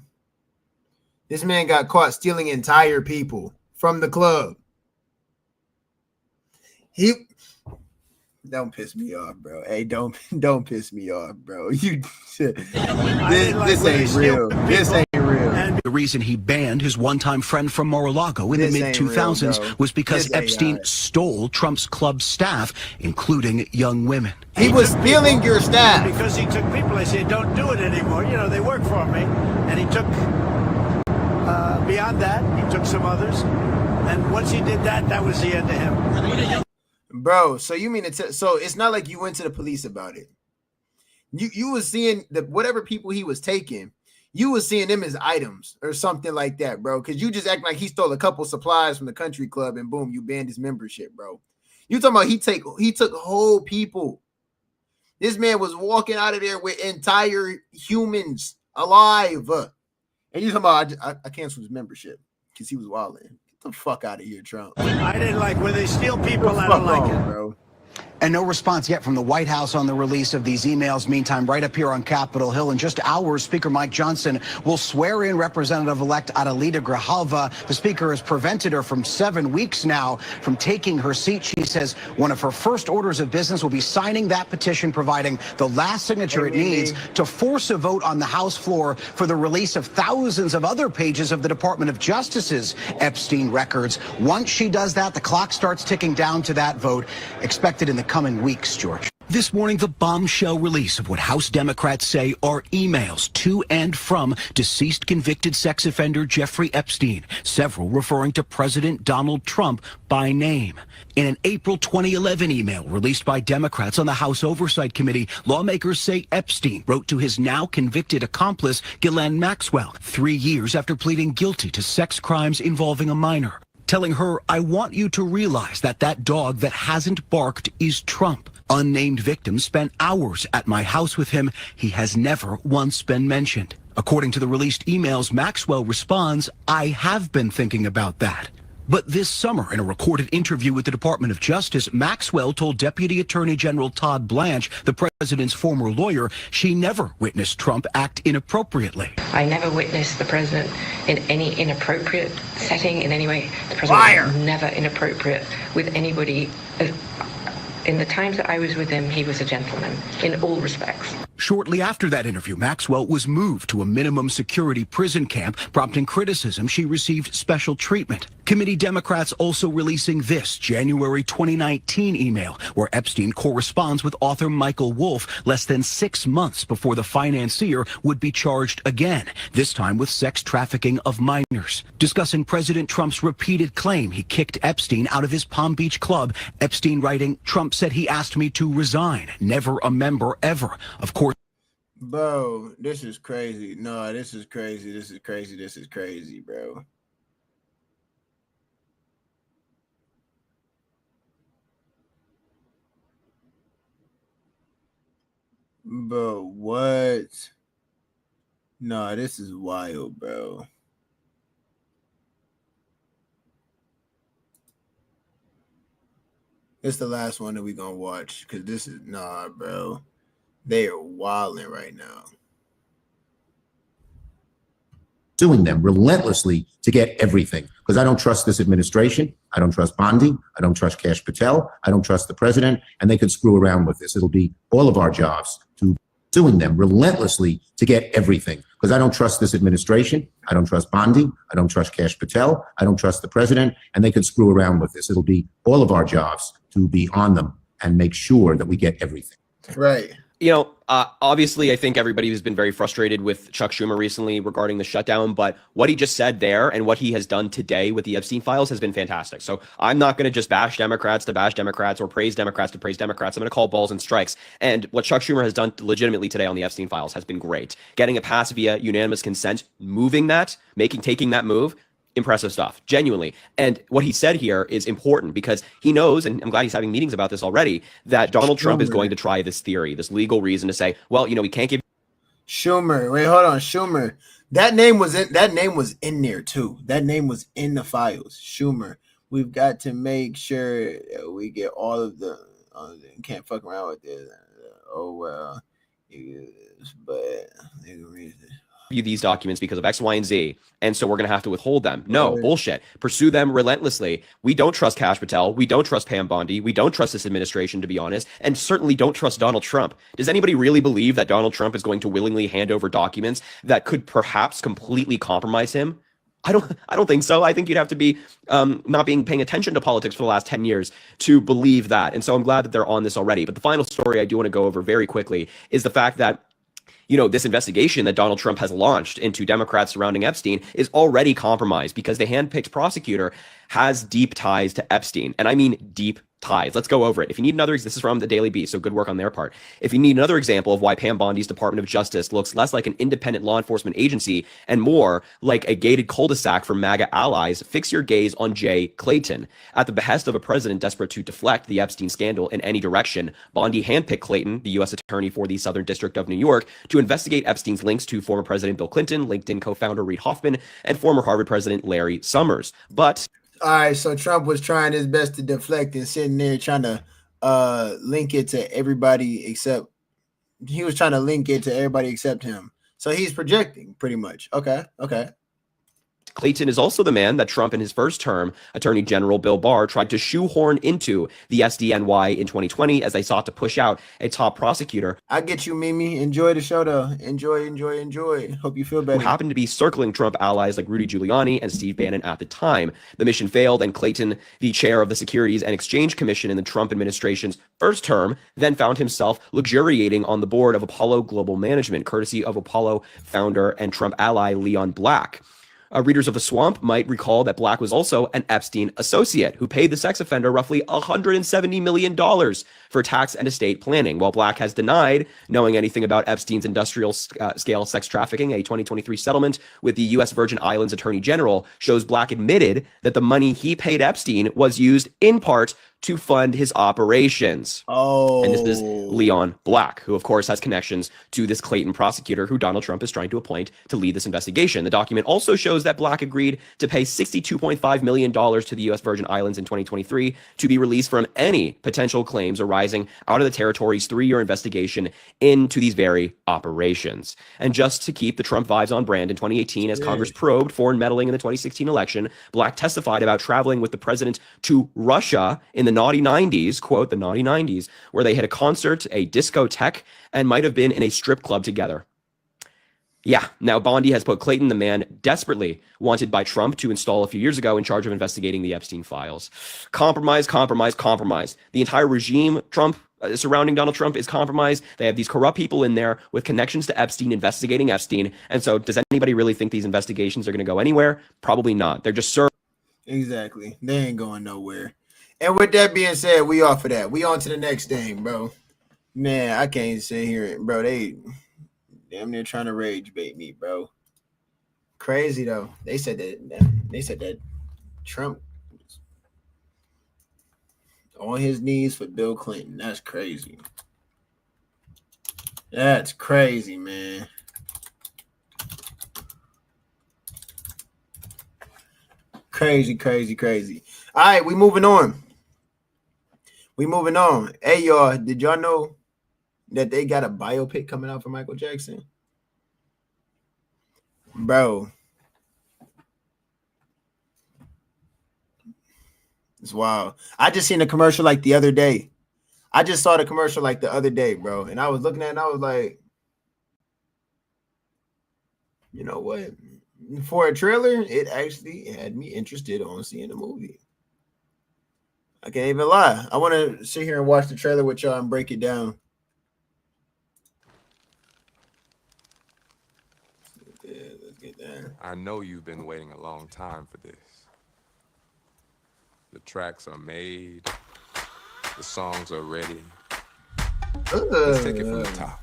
S3: This man got caught stealing entire people from the club. Don't piss me off, bro. Hey, don't piss me off, bro. You this ain't real. This ain't real.
S17: The reason he banned his one-time friend from Mar-a-Lago in the mid-2000s was because Epstein stole Trump's club staff, including young women.
S3: He was stealing your staff.
S14: Because he took people, I said, don't do it anymore. You know, they work for me. And he took, beyond that, he took some others. And once he did that, that was the end of him.
S3: Bro, so you mean so it's not like you went to the police about it. You was seeing whatever people he was taking, you was seeing them as items or something like that, bro. Because you just act like he stole a couple supplies from the country club and boom, you banned his membership, bro. You talking about he took whole people. This man was walking out of there with entire humans alive. And you talking about I canceled his membership because he was wilding. The fuck out of here, Trump.
S14: I didn't like when they steal people. I don't like it,
S3: bro.
S19: And no response yet from the White House on the release of these emails. Meantime, right up here on Capitol Hill, in just hours, Speaker Mike Johnson will swear in Representative-elect Adelita Grijalva. The speaker has prevented her from 7 weeks now from taking her seat. She says one of her first orders of business will be signing that petition, providing the last signature it needs to force a vote on the House floor for the release of thousands of other pages of the Department of Justice's Epstein records. Once she does that, the clock starts ticking down to that vote, expected in the coming weeks, George.
S17: This morning, the bombshell release of what House Democrats say are emails to and from deceased convicted sex offender Jeffrey Epstein, several referring to President Donald Trump by name. In an April 2011 email released by Democrats on the House Oversight Committee, lawmakers say Epstein wrote to his now convicted accomplice, Ghislaine Maxwell, 3 years after pleading guilty to sex crimes involving a minor, telling her, "I want you to realize that that dog that hasn't barked is Trump. Unnamed victims spent hours at my house with him. He has never once been mentioned." According to the released emails, Maxwell responds, "I have been thinking about that." But this summer, in a recorded interview with the Department of Justice, Maxwell told Deputy Attorney General Todd Blanche, the president's former lawyer, she never witnessed Trump act inappropriately.
S18: I never witnessed the president in any inappropriate setting in any way. The president was never inappropriate with anybody. In the times that I was with him, he was a gentleman in all respects.
S17: Shortly after that interview, Maxwell was moved to a minimum security prison camp, prompting criticism she received special treatment. Committee Democrats also releasing this January 2019 email, where Epstein corresponds with author Michael Wolff less than 6 months before the financier would be charged again, this time with sex trafficking of minors. Discussing President Trump's repeated claim he kicked Epstein out of his Palm Beach club, Epstein writing, "Trump said he asked me to resign, never a member ever. Of course."
S3: Bro, this is crazy. No, this is crazy. This is crazy. This is crazy, bro. Bro, what? No, this is wild, bro. It's the last one that we gonna watch because this is bro. They are wilding right now.
S20: Suing them relentlessly to get everything. Because I don't trust this administration. I don't trust Bondi. I don't trust Kash Patel. I don't trust the president. And they could screw around with this. It'll be all of our jobs to suing them relentlessly to get everything. Because I don't trust this administration. I don't trust Bondi. I don't trust Kash Patel. I don't trust the president. And they could screw around with this. It'll be all of our jobs to be on them and make sure that we get everything.
S3: Right.
S21: You know, obviously, I think everybody has been very frustrated with Chuck Schumer recently regarding the shutdown, but what he just said there and what he has done today with the Epstein files has been fantastic. So I'm not going to just bash Democrats to bash Democrats or praise Democrats to praise Democrats. I'm going to call balls and strikes. And what Chuck Schumer has done legitimately today on the Epstein files has been great. Getting it passed via unanimous consent, moving that, taking that move. Impressive stuff, genuinely. And what he said here is important because he knows, and I'm glad he's having meetings about this already, that Donald Trump is going to try this theory, this legal reason to say, well, we can't give
S3: Schumer. Wait, hold on, Schumer. That name was in there too. That name was in the files. Schumer. We've got to make sure we get all of the. Can't fuck around with this. Oh well, but
S21: these documents because of X, Y, and Z. And so we're going to have to withhold them. No, bullshit. Pursue them relentlessly. We don't trust Kash Patel. We don't trust Pam Bondi. We don't trust this administration, to be honest, and certainly don't trust Donald Trump. Does anybody really believe that Donald Trump is going to willingly hand over documents that could perhaps completely compromise him? I don't think so. I think you'd have to be not paying attention to politics for the last 10 years to believe that. And so I'm glad that they're on this already. But the final story I do want to go over very quickly is the fact that this investigation that Donald Trump has launched into Democrats surrounding Epstein is already compromised because the handpicked prosecutor has deep ties to Epstein. And I mean deep ties. Let's go over it. If you need another, this is from the Daily Beast, so good work on their part. If you need another example of why Pam Bondi's Department of Justice looks less like an independent law enforcement agency and more like a gated cul-de-sac for MAGA allies, fix your gaze on Jay Clayton. At the behest of a president desperate to deflect the Epstein scandal in any direction, Bondi handpicked Clayton, the U.S. attorney for the Southern District of New York, to investigate Epstein's links to former President Bill Clinton, LinkedIn co-founder Reid Hoffman, and former Harvard President Larry Summers. But
S3: all right, so Trump was trying his best to deflect and sitting there trying to link it to everybody except him. So he's projecting pretty much. Okay.
S21: Clayton is also the man that Trump in his first term, Attorney General Bill Barr, tried to shoehorn into the SDNY in 2020 as they sought to push out a top prosecutor.
S3: I get you, Mimi. Enjoy the show, though. Enjoy. Hope you feel better.
S21: Who happened to be circling Trump allies like Rudy Giuliani and Steve Bannon at the time. The mission failed, and Clayton, the chair of the Securities and Exchange Commission in the Trump administration's first term, then found himself luxuriating on the board of Apollo Global Management, courtesy of Apollo founder and Trump ally Leon Black. Readers of The Swamp might recall that Black was also an Epstein associate who paid the sex offender roughly $170 million for tax and estate planning. While Black has denied knowing anything about Epstein's industrial scale sex trafficking, a 2023 settlement with the U.S. Virgin Islands Attorney General shows Black admitted that the money he paid Epstein was used in part to fund his operations.
S3: Oh.
S21: And this is Leon Black, who of course has connections to this Clayton prosecutor who Donald Trump is trying to appoint to lead this investigation. The document also shows that Black agreed to pay $62.5 million to the U.S. Virgin Islands in 2023 to be released from any potential claims arising out of the territory's 3-year investigation into these very operations. And just to keep the Trump vibes on brand, in 2018, as Congress probed foreign meddling in the 2016 election, Black testified about traveling with the president to Russia in the the naughty 90s, quote, the naughty 90s, where they had a concert, a discotheque, and might have been in a strip club together. Yeah, now Bondi has put Clayton, the man desperately wanted by Trump to install a few years ago, in charge of investigating the Epstein files. Compromise, compromise, compromise. The entire regime surrounding Donald Trump is compromised. They have these corrupt people in there with connections to Epstein, investigating Epstein. And so does anybody really think these investigations are going to go anywhere? Probably not. They're just
S3: Exactly. They ain't going nowhere. And with that being said, we off of that. We on to the next thing, bro. Man, I can't sit here, bro. They damn near trying to rage bait me, bro. Crazy though. They said that Trump was on his knees for Bill Clinton. That's crazy. That's crazy, man. Crazy, crazy, crazy. All right, we moving on. Hey, y'all, did y'all know that they got a biopic coming out for Michael Jackson? Bro. It's wild. I just seen a commercial like the other day. I just saw the commercial like the other day, bro. And I was looking at it and I was like, you know what? For a trailer, it actually had me interested on seeing the movie. I can't even lie. I want to sit here and watch the trailer with y'all and break it down. Let's get that.
S1: I know you've been waiting a long time for this. The tracks are made. The songs are ready. Let's take it from the top.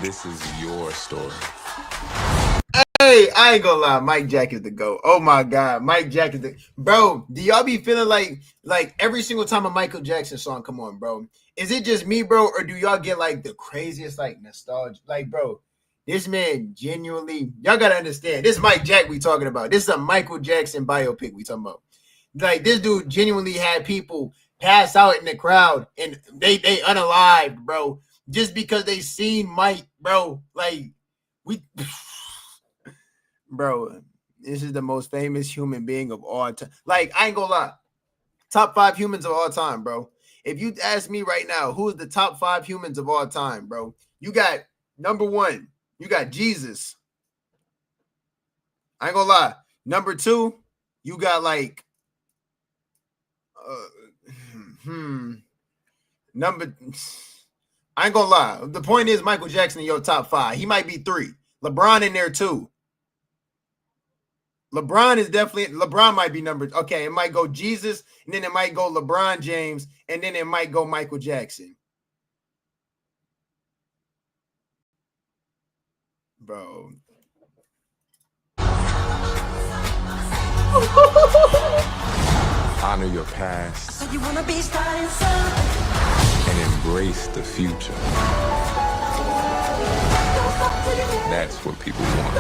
S1: This is your story.
S3: Hey, I ain't gonna lie, Mike Jack is the GOAT. Oh my God, Mike Jack is the bro. Do y'all be feeling like every single time a Michael Jackson song come on, bro? Is it just me, bro, or do y'all get like the craziest like nostalgia? Like, bro, this man genuinely, y'all gotta understand. This Mike Jack we talking about. This is a Michael Jackson biopic we talking about. Like, this dude genuinely had people pass out in the crowd and they unalived, bro, just because they seen Mike, bro. Like, bro, this is the most famous human being of all time. Like, I ain't gonna lie. Top 5 humans of all time, bro. If you ask me right now, who is the top 5 humans of all time, bro? You got number 1, you got Jesus. I ain't gonna lie. Number 2, you got like I ain't gonna lie. The point is Michael Jackson in your top 5. He might be 3. LeBron in there too. LeBron might be number. Okay, it might go Jesus, and then it might go LeBron James, and then it might go Michael Jackson. Bro.
S1: Honor your past and embrace the future. That's what people want.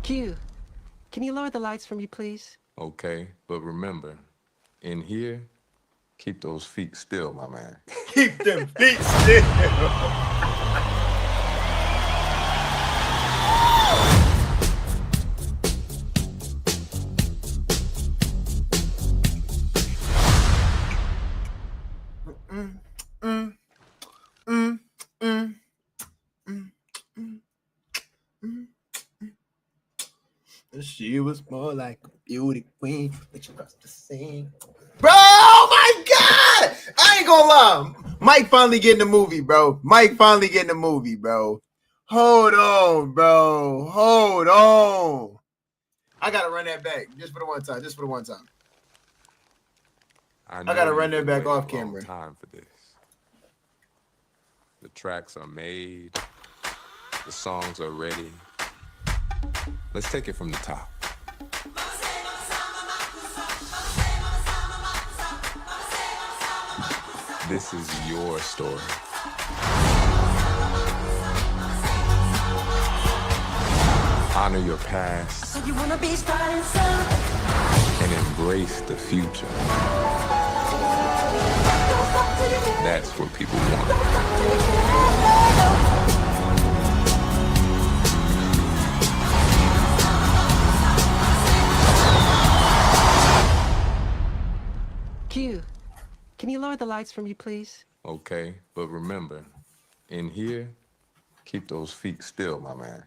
S22: Q, can you lower the lights for me, please?
S1: Okay, but remember, in here, keep those feet still, my man.
S3: Keep them feet still. She was more like a beauty queen, but she was the same. Bro, oh my God! I ain't gonna lie. Mike finally getting the movie, bro. Hold on, bro. Hold on. I gotta run that back just for the one time. I gotta run that back off camera.
S1: Time for this. The tracks are made. The songs are ready. Let's take it from the top. This is your story. Honor your past.
S22: So you wanna be starting something?
S1: and embrace the future. That's what people want.
S22: Q, can you lower the lights for me, please?
S1: Okay, but remember, in here, keep those feet still, my man.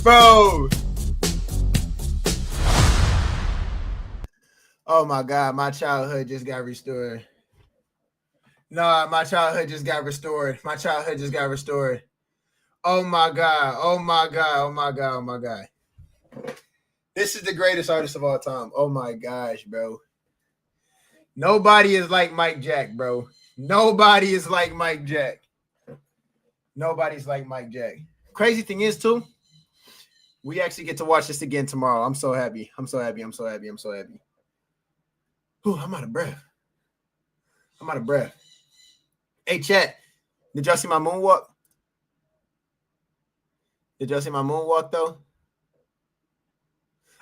S3: Bro. Oh my God, my childhood just got restored. No, my childhood just got restored. My childhood just got restored. Oh my God. Oh my God. Oh my God. Oh my God. This is the greatest artist of all time. Oh my gosh, bro. Nobody is like Mike Jack, bro. Nobody is like Mike Jack. Nobody's like Mike Jack. Crazy thing is, too, we actually get to watch this again tomorrow. I'm so happy. I'm so happy. I'm so happy. I'm so happy. Ooh, I'm out of breath. I'm out of breath. Hey, chat. Did y'all see my moonwalk? Did y'all see my moonwalk, though?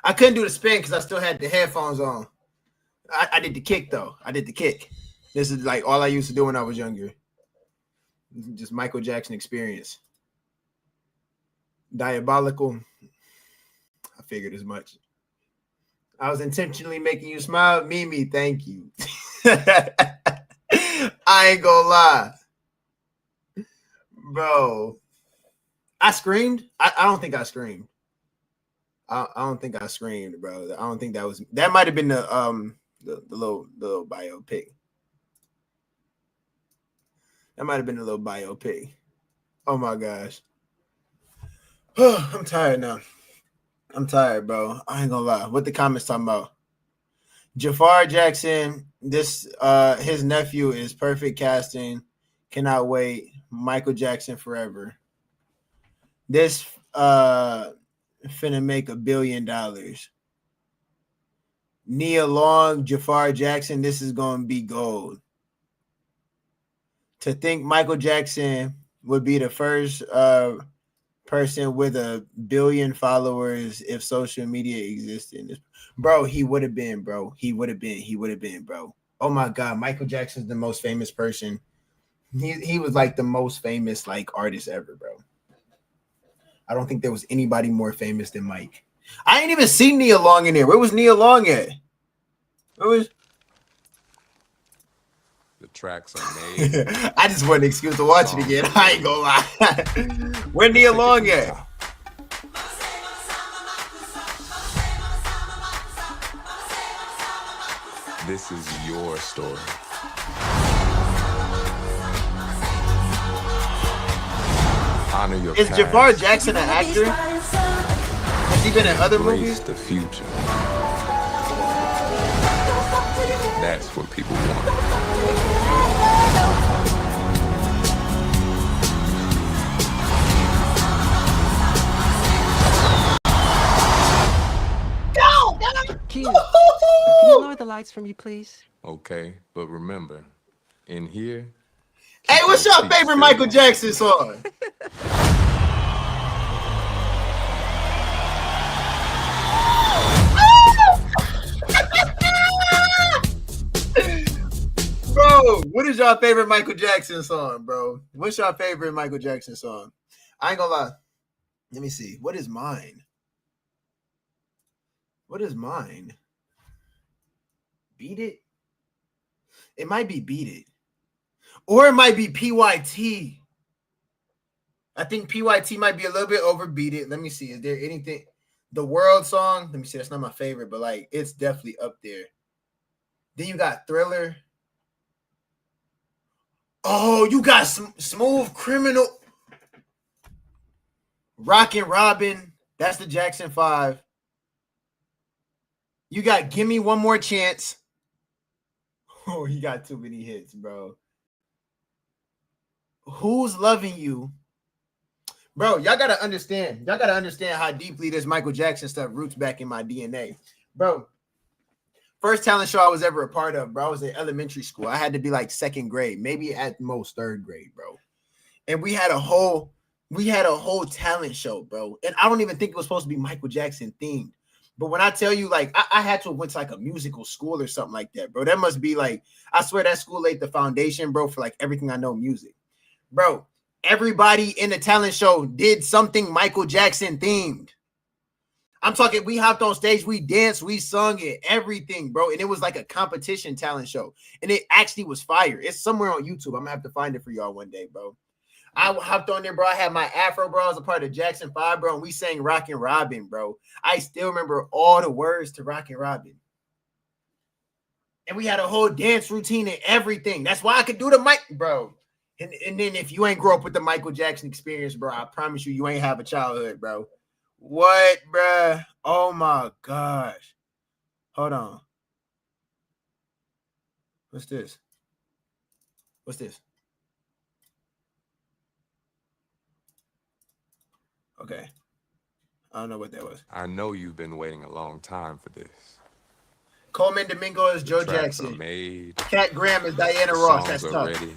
S3: I couldn't do the spin because I still had the headphones on. I did the kick, though. I did the kick. This is like all I used to do when I was younger. Just Michael Jackson experience. Diabolical. I figured as much. I was intentionally making you smile. Mimi, thank you. I ain't gonna lie. Bro. I screamed. I don't think I screamed. I don't think I screamed, bro. I don't think that might have been the little biopic. That might have been a little biopic. Oh my gosh. I'm tired now. I'm tired, bro. I ain't gonna lie. What the comments talking about? Jafar Jackson, this his nephew is perfect casting. Cannot wait. Michael Jackson forever. This finna make $1 billion. Nia Long, Jafar Jackson, this is gonna be gold. To think Michael Jackson would be the first person with 1 billion followers if social media existed. Bro, he would have been, bro. He would have been, bro. Oh my God, Michael Jackson's the most famous person. He was like the most famous like artist ever, bro. I don't think there was anybody more famous than Mike. I ain't even seen Nia Long in there. Where was Nia Long at? Where was
S1: The tracks are made.
S3: I just want an excuse to watch it again. I ain't gonna lie. Where Nia Long at?
S1: This is your story. Honor your
S3: Is
S1: past.
S3: Jafar Jackson an actor? Has he been in other movies?
S1: The future. That's what people want.
S22: Q, can you lower the lights for me, please?
S1: Okay, but remember, in here.
S3: Hey, what's your favorite Michael Jackson song? Bro, what is your favorite Michael Jackson song, bro? What's your favorite Michael Jackson song? I ain't gonna lie. Let me see. What is mine? What is mine? Beat It? It might be Beat It. Or it might be PYT. I think PYT might be a little bit over Beat It. Let me see. Is there anything? The World song? Let me see. That's not my favorite, but like it's definitely up there. Then you got Thriller. Oh, you got Smooth Criminal. Rockin' Robin. That's the Jackson 5. You got Gimme One More Chance. Oh, he got too many hits, bro. Who's Loving You? Bro, y'all gotta understand. Y'all gotta understand how deeply this Michael Jackson stuff roots back in my DNA. Bro, First talent show I was ever a part of, bro. I was in elementary school. I had to be like second grade, maybe at most third grade, bro. And we had a whole talent show, bro. And I don't even think it was supposed to be Michael Jackson themed. But when I tell you, like, I had to have went to like a musical school or something like that, bro. That must be like, I swear that school laid the foundation, bro, for like everything I know music. Bro, everybody in the talent show did something Michael Jackson themed. I'm talking, we hopped on stage, we danced, we sung it, everything, bro. And it was like a competition talent show. And it actually was fire. It's somewhere on YouTube. I'm gonna have to find it for y'all one day, bro. I hopped on there, bro. I had my afro, bro. I was a part of Jackson 5, bro. And we sang Rockin' Robin, bro. I still remember all the words to Rockin' Robin. And we had a whole dance routine and everything. That's why I could do the mic, bro. And then if you ain't grow up with the Michael Jackson experience, bro, I promise you, you ain't have a childhood, bro. What, bro? Oh my gosh. Hold on. What's this? What's this? Okay. I don't know what that was.
S1: I know you've been waiting a long time for this.
S3: Coleman Domingo is Joe Jackson. Cat Graham is Diana Ross. That's tough.
S1: Ready.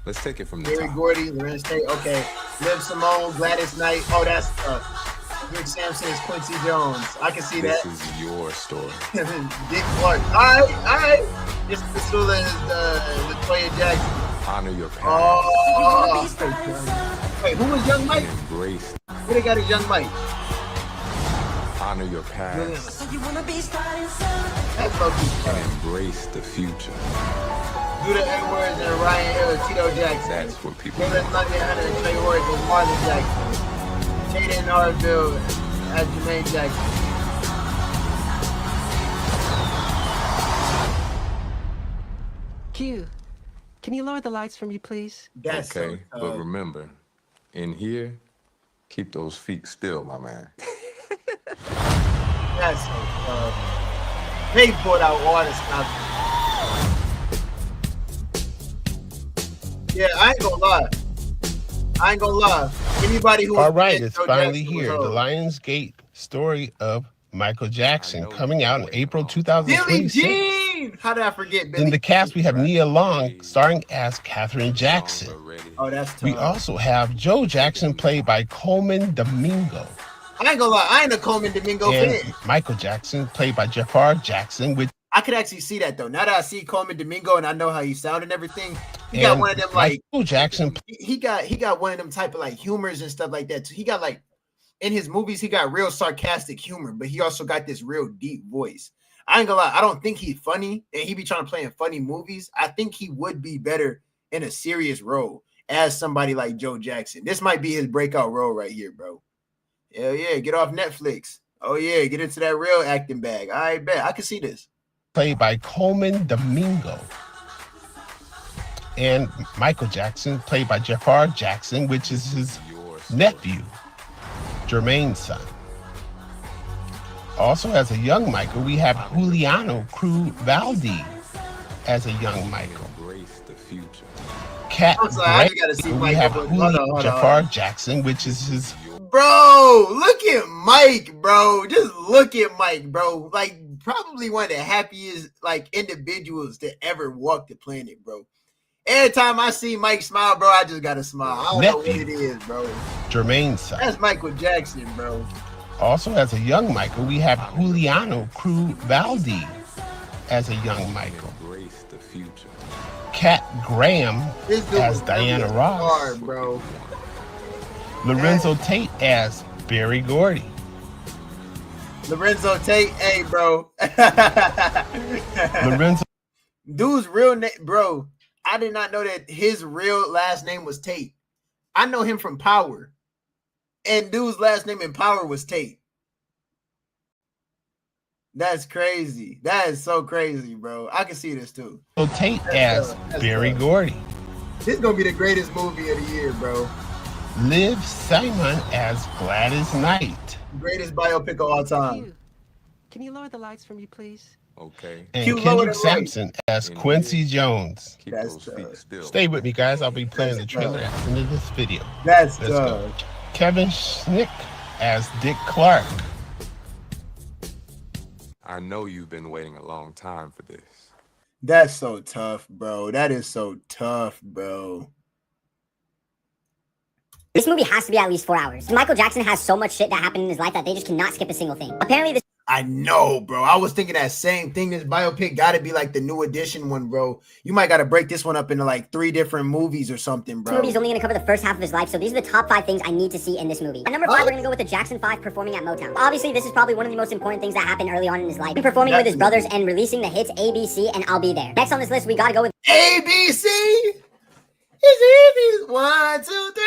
S1: Let's take it from the
S3: Gary
S1: top.
S3: Gordy, Lorenz Tate. Okay. Liv Simone, Gladys Knight. Oh, that's tough. Rick Sampson is Quincy Jones. I can see that.
S1: This is your story.
S3: Dick Clark. All right. This Priscilla is Latoya Jackson.
S1: Honor your parents.
S3: Oh. Wait, who was Young Mike?
S1: Embrace.
S3: Who they got as Young Mike?
S1: Honor your past.
S3: That's Loki's
S1: and embrace the future.
S3: Judah Edwards and Ryan Hill, Tito Jackson.
S1: That's what people
S3: David London, Hunter and Trey Horton and Marlon Jackson. Jaden Harville as Jermaine Jackson.
S22: Q, can you lower the lights for me, please?
S3: That's
S1: okay, but remember, in here, keep those feet still, my man.
S3: That's so they pulled out all this stuff. Yeah, I ain't gonna lie. Anybody who
S2: all right, it's finally here. The Lionsgate story of Michael Jackson coming out in April 2026.
S3: Billie Jean! How did I forget Billie
S2: In the cast, we have Nia Long starring as Katherine Jackson.
S3: Oh, that's tough.
S2: We also have Joe Jackson played by Coleman Domingo.
S3: I ain't gonna lie, I ain't a Coleman Domingo
S2: And
S3: fan.
S2: Michael Jackson played by Jafar Jackson, which
S3: I could actually see that though. Now that I see Coleman Domingo and I know how he sound and everything, he got one of them like
S2: Michael Jackson.
S3: He got one of them type of like humors and stuff like that too. He got like in his movies, he got real sarcastic humor, but he also got this real deep voice. I ain't gonna lie, I don't think he's funny, and he be trying to play in funny movies. I think he would be better in a serious role as somebody like Joe Jackson. This might be his breakout role right here, bro. Hell yeah, get off Netflix. Oh yeah, get into that real acting bag. I bet I can see this.
S2: Played by Coleman Domingo. And Michael Jackson played by Jafar Jackson, which is his nephew, Jermaine's son. Also, as a young Michael, we have Juliano Cruz Valdi as a young Michael. Cat we have Jafar Jackson, which is his.
S3: Bro, look at Mike, bro. Just look at Mike, bro. Like probably one of the happiest like individuals to ever walk the planet, bro. Every time I see Mike smile, bro, I just gotta smile. I don't know what it is, bro.
S2: Jermaine's son.
S3: That's Michael Jackson, bro.
S2: Also, as a young Michael, we have Juliano Cruz Valdi as a young Michael. Cat Graham as Diana Ross.
S3: Hard, bro.
S2: Lorenzo Tate as Barry Gordy.
S3: Lorenzo Tate, hey, bro.
S2: Lorenzo.
S3: Dude's real name, bro. I did not know that his real last name was Tate. I know him from Power. And dude's last name in Power was Tate. That's crazy. That is so crazy, bro. I can see this too.
S2: So Tate as Barry Gordy.
S3: This is gonna be the greatest movie of the year, bro.
S2: Liv Simon as Gladys Knight.
S3: Greatest biopic of all time.
S22: Can you lower the lights for me, please?
S1: Okay.
S2: And Kendrick Sampson as Quincy Jones. Stay with me, guys. I'll be playing the trailer at the end of this video.
S3: Let's
S2: go. Kevin Schnick as Dick Clark.
S1: I know you've been waiting a long time for this.
S3: That's so tough, bro. That is so tough, bro.
S4: This movie has to be at least 4 hours. Michael Jackson has so much shit that happened in his life that they just cannot skip a single thing. Apparently this
S3: I know, bro. I was thinking that same thing. This biopic got to be like the new edition one, bro. You might got to break this one up into like 3 different movies or something, bro.
S4: This movie is only going to cover the first half of his life, so these are the top 5 things I need to see in this movie. At number 5, we're going to go with the Jackson 5 performing at Motown. Obviously, this is probably one of the most important things that happened early on in his life. Performing with his brothers and releasing the hits ABC and I'll Be There. Next on this list, we got to go with
S3: ABC. It's easy. 1, 2, 3.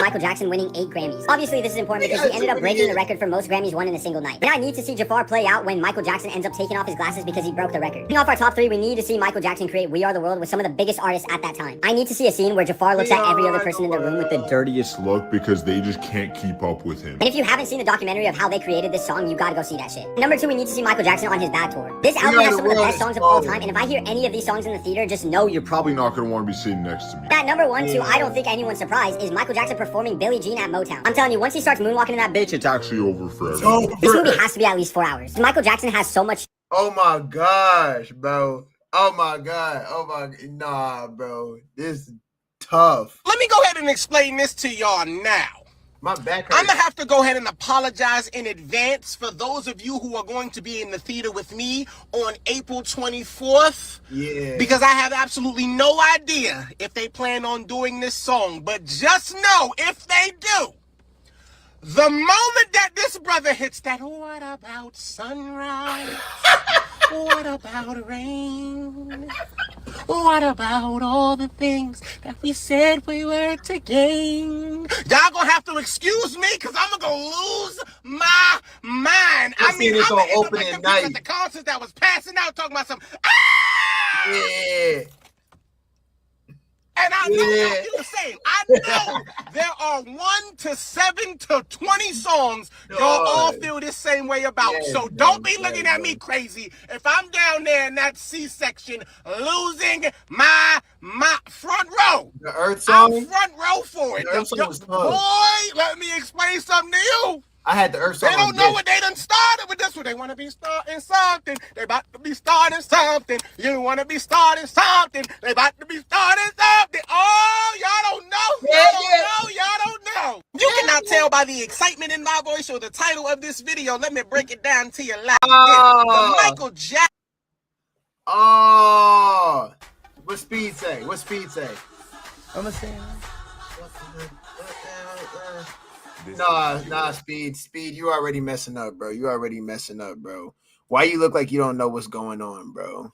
S4: Michael Jackson winning 8 Grammys. Obviously, this is important because he ended up breaking the record for most Grammys won in a single night. And I need to see Jafar play out when Michael Jackson ends up taking off his glasses because he broke the record. Kicking off our top 3, we need to see Michael Jackson create We Are the World with some of the biggest artists at that time. I need to see a scene where Jafar looks at every other person in the room with the
S6: dirtiest look because they just can't keep up with him.
S4: And if you haven't seen the documentary of how they created this song, you gotta go see that shit. Number 2, we need to see Michael Jackson on his Bad Tour. This album has some of the best songs of all time, and if I hear any of these songs in the theater, just know
S6: You're probably not going to want to be sitting next to me.
S4: At number 1, 2, I don't think anyone's surprised, is Michael Jackson performing Billie Jean at Motown. I'm telling you, once he starts moonwalking in that bitch,
S6: It's actually over for everyone.
S4: this movie has to be at least 4 hours. Michael Jackson has so much.
S3: Oh my gosh, bro. Oh my god. Nah, bro. This is tough.
S23: Let me go ahead and explain this to y'all now.
S3: My back hurts.
S23: I'm gonna have to go ahead and apologize in advance for those of you who are going to be in the theater with me on April 24th.
S3: Yeah.
S23: Because I have absolutely no idea if they plan on doing this song. But just know, if they do, the moment that this brother hits that, what about sunrise? What about rain? What about all the things that we said we were to gain? Y'all gonna have to excuse me because I'm gonna go lose my mind. I mean, I'm gonna end up like the people at the concert that was passing out talking about some.
S3: Yeah.
S23: And I know y'all do the same. I know there are 1 to 7 to 20 songs y'all all feel this same way about. So don't be looking at me crazy if I'm down there in that C-section losing my front row.
S3: The Earth song?
S23: I'm front row for it.
S3: The Earth song was tough.
S23: Boy, let me explain something to you.
S3: I had the Earth song.
S23: They don't know what they done started with this one. They want to be starting something. They about to be starting something. You want to be starting something. They about to be starting something. Oh, y'all don't know. Y'all don't know. You cannot tell by the excitement in my voice or the title of this video. Let me break it down to you live. The Michael Jackson.
S3: Oh. What Speed say? What Speed say?
S23: I'm gonna say.
S3: Nah, Speed, you already messing up, bro. You already messing up, bro. Why you look like you don't know what's going on, bro?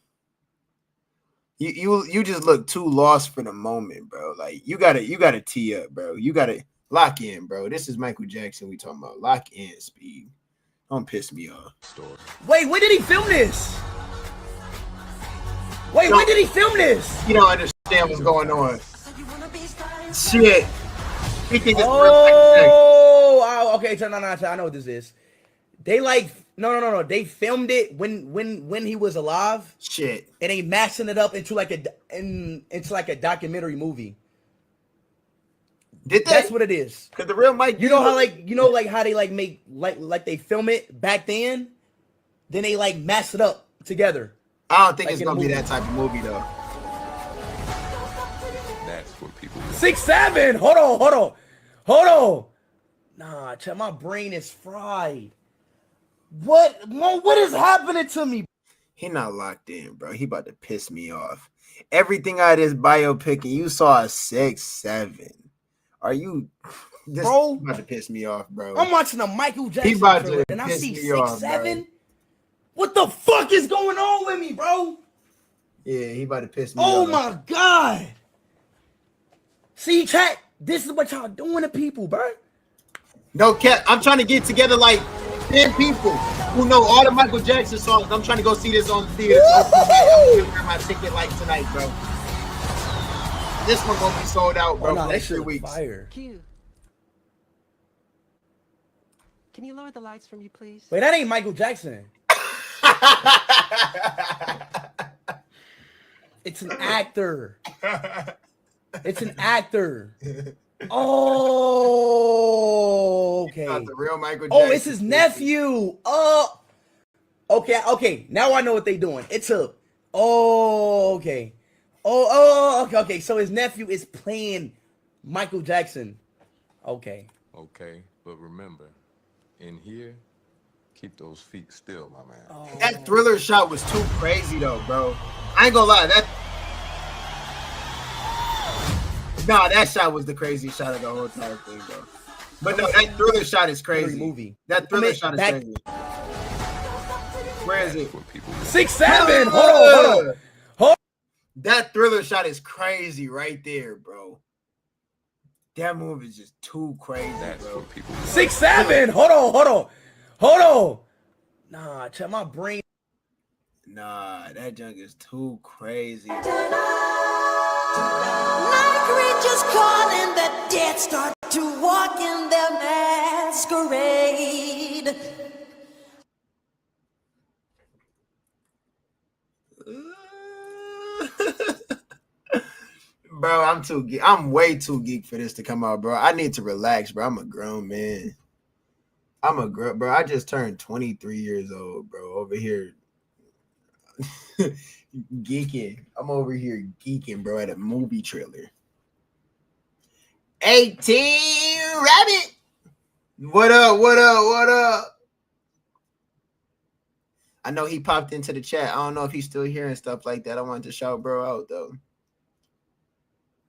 S3: You just look too lost for the moment, bro. Like you gotta tee up, bro. You gotta lock in, bro. This is Michael Jackson we talking about. Lock in, Speed. Don't piss me off.
S23: Wait, when did he film this? Wait, when did he film this?
S3: You don't understand what's going on. Shit.
S23: Okay, so no, I know what this is. They no. They filmed it when he was alive.
S3: Shit.
S23: And they mashing it up into like a documentary movie.
S3: Did they?
S23: That's what it is.
S3: Cause the real Mike,
S23: you know how they make they film it back then they like mash it up together.
S3: I don't think it's gonna be that type of movie though.
S1: That's what people
S23: 6'7". Hold on. Nah, my brain is fried. What is happening to me?
S3: He not locked in, bro. He about to piss me off. Everything out of this biopic, and you saw a 6'7". Are you,
S23: bro?
S3: About to piss me off, bro.
S23: I'm watching a Michael Jackson trailer, and I see 6'7". What the fuck is going on with me, bro?
S3: Yeah, he about to piss me off.
S23: Oh my god. See, chat, this is what y'all doing to people, bro.
S3: No cap. I'm trying to get together like 10 people who know all the Michael Jackson songs. I'm trying to go see this on the theater. I'm gonna wear my ticket like tonight, bro. This one gonna be sold out, bro.
S23: Oh, no,
S3: for
S23: that
S3: 3 weeks.
S23: Fire.
S22: Q. Can you lower the lights for me, please?
S23: Wait, that ain't Michael Jackson. It's an actor. It's an actor. Oh, okay.
S3: Not the real Michael Jackson.
S23: Oh, it's his nephew. Oh,
S7: Okay. Now I know what they doing. It's a. Okay. Okay. So his nephew is playing Michael Jackson. Okay.
S1: Okay, but remember, in here, keep those feet still, my man.
S3: That Thriller shot was too crazy though, bro. I ain't gonna lie. That shot was the craziest shot of the whole entire thing, bro. But no, that Thriller shot is crazy.
S7: Movie.
S3: That Thriller shot is crazy. Where is it?
S7: 6'7". Hold on.
S3: That Thriller shot is crazy right there, bro. That move is just too crazy, bro.
S7: 6'7". Hold on. Nah, check my brain.
S3: Nah, that junk is too crazy.
S9: Like creatures caught in the dead start to walk in their masquerade.
S3: Bro, I'm way too geek for this to come out, bro. I need to relax, bro. I'm a grown man. Bro. I just turned 23 years old, bro. Over here geeking. I'm over here geeking, bro, at a movie trailer. 18 Rabbit. What up? I know he popped into the chat. I don't know if he's still here and stuff like that. I wanted to shout bro out though.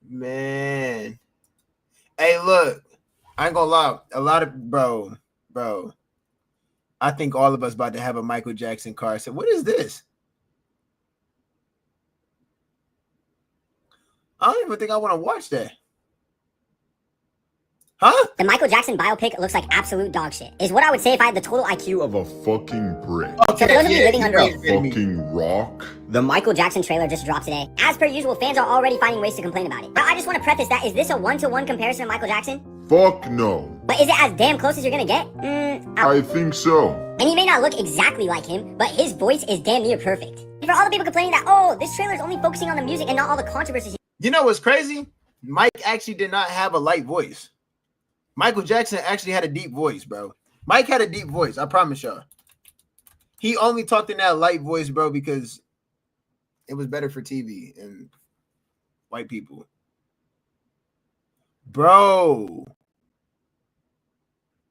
S3: Man. Hey, look. I ain't gonna lie. A lot of bro. I think all of us about to have a Michael Jackson car. So what is this? I don't even think I want to watch that. Huh?
S4: The Michael Jackson biopic looks like absolute dog shit. Is what I would say if I had the total IQ
S6: of a fucking brick.
S4: So for those of you living under
S6: a fucking rock.
S4: The Michael Jackson trailer just dropped today. As per usual, fans are already finding ways to complain about it. But I just want to preface that, is this a one-to-one comparison of Michael Jackson?
S6: Fuck no.
S4: But is it as damn close as you're gonna get?
S6: I think so.
S4: And he may not look exactly like him, but his voice is damn near perfect. And for all the people complaining that, oh, this trailer is only focusing on the music and not all the controversies.
S3: You know what's crazy? Mike actually did not have a light voice. Michael Jackson actually had a deep voice, bro. Mike had a deep voice, I promise y'all. He only talked in that light voice, bro, because it was better for TV and white people. Bro.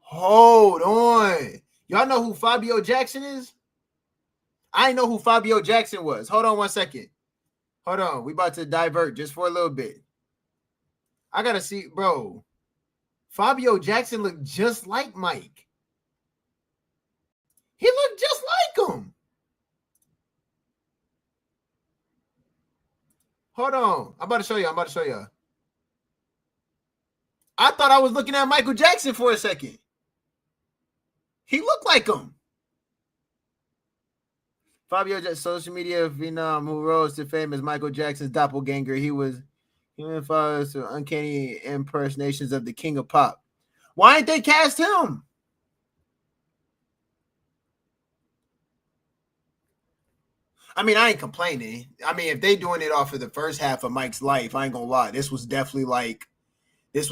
S3: Hold on. Y'all know who Fabio Jackson is? I didn't know who Fabio Jackson was. Hold on one second. Hold on. We about to divert just for a little bit. I got to see, bro. Fabio Jackson looked just like Mike. He looked just like him. Hold on. I'm about to show you. I thought I was looking at Michael Jackson for a second. He looked like him. Fabio Jackson, social media phenom who rose to fame as Michael Jackson's doppelganger. He follows to uncanny impersonations of the king of pop. Why ain't they cast him? I mean, I ain't complaining. I mean, if they doing it off of the first half of Mike's life, I ain't gonna lie. This was definitely like the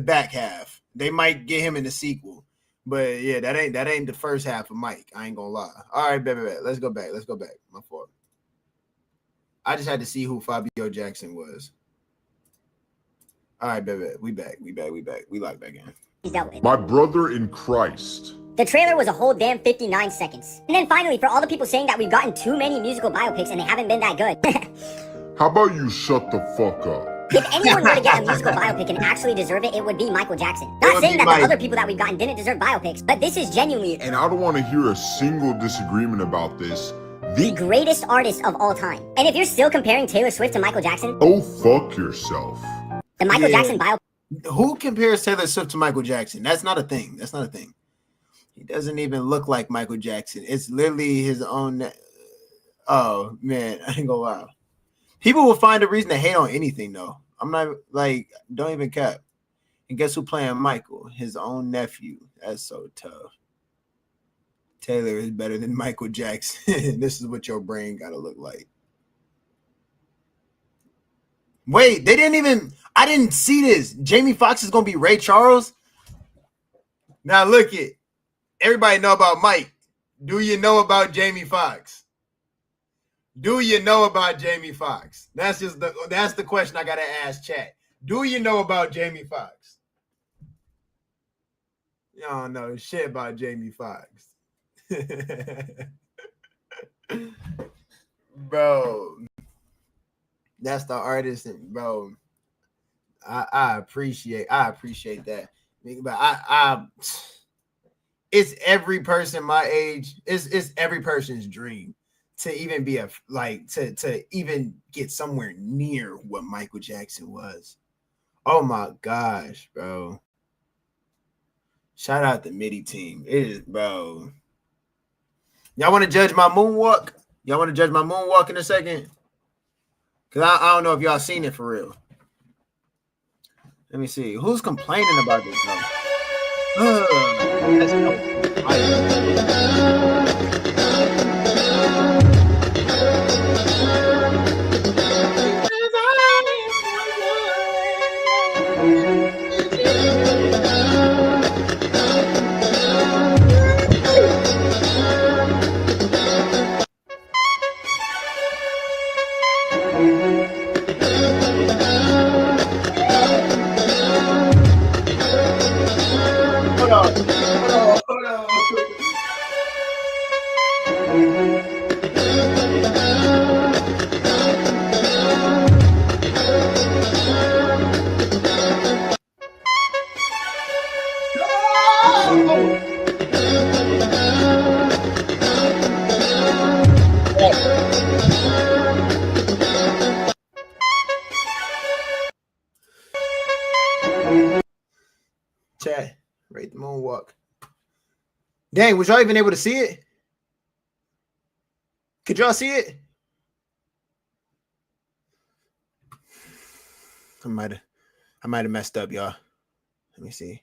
S3: back half. They might get him in the sequel, but yeah, that ain't the first half of Mike. I ain't gonna lie. All right, baby, let's go back. My fault. I just had to see who Fabio Jackson was. All right, baby, we back. We locked back in.
S6: My brother in Christ.
S4: The trailer was a whole damn 59 seconds. And then finally, for all the people saying that we've gotten too many musical biopics and they haven't been that good.
S6: How about you shut the fuck up?
S4: If anyone were to get a musical biopic and actually deserve it, it would be Michael Jackson. Not saying that the other people that we've gotten didn't deserve biopics, but this is genuinely...
S6: And I don't want to hear a single disagreement about this.
S4: The greatest artist of all time. And if you're still comparing Taylor Swift to Michael Jackson...
S6: Oh, fuck yourself.
S4: The Michael Jackson biopic...
S3: Who compares Taylor Swift to Michael Jackson? That's not a thing. He doesn't even look like Michael Jackson. It's literally his own... Oh, man, I ain't gonna lie. People will find a reason to hate on anything, though. I'm not, like, don't even cap. And guess who playing Michael? His own nephew. That's so tough. Taylor is better than Michael Jackson. This is what your brain gotta look like. Wait, I didn't see this. Jamie Foxx is gonna be Ray Charles. Now look it. everybody know about Mike. Do you know about Jamie Foxx? Do you know about Jamie Foxx? That's the question I gotta ask chat. Do you know about Jamie Foxx? Y'all don't know shit about Jamie Foxx. Bro. That's the artist, bro. I appreciate that. But it's every person my age, it's every person's dream to even be to even get somewhere near what Michael Jackson was. Oh my gosh, bro. Shout out the MIDI team. It is, bro. Y'all want to judge my moonwalk? Y'all want to judge my moonwalk in a second? Because I don't know if y'all seen it for real. Let me see. Who's complaining about this, Chat, rate the moonwalk. Dang, was y'all even able to see it? Could y'all see it? I might have messed up, y'all. Let me see.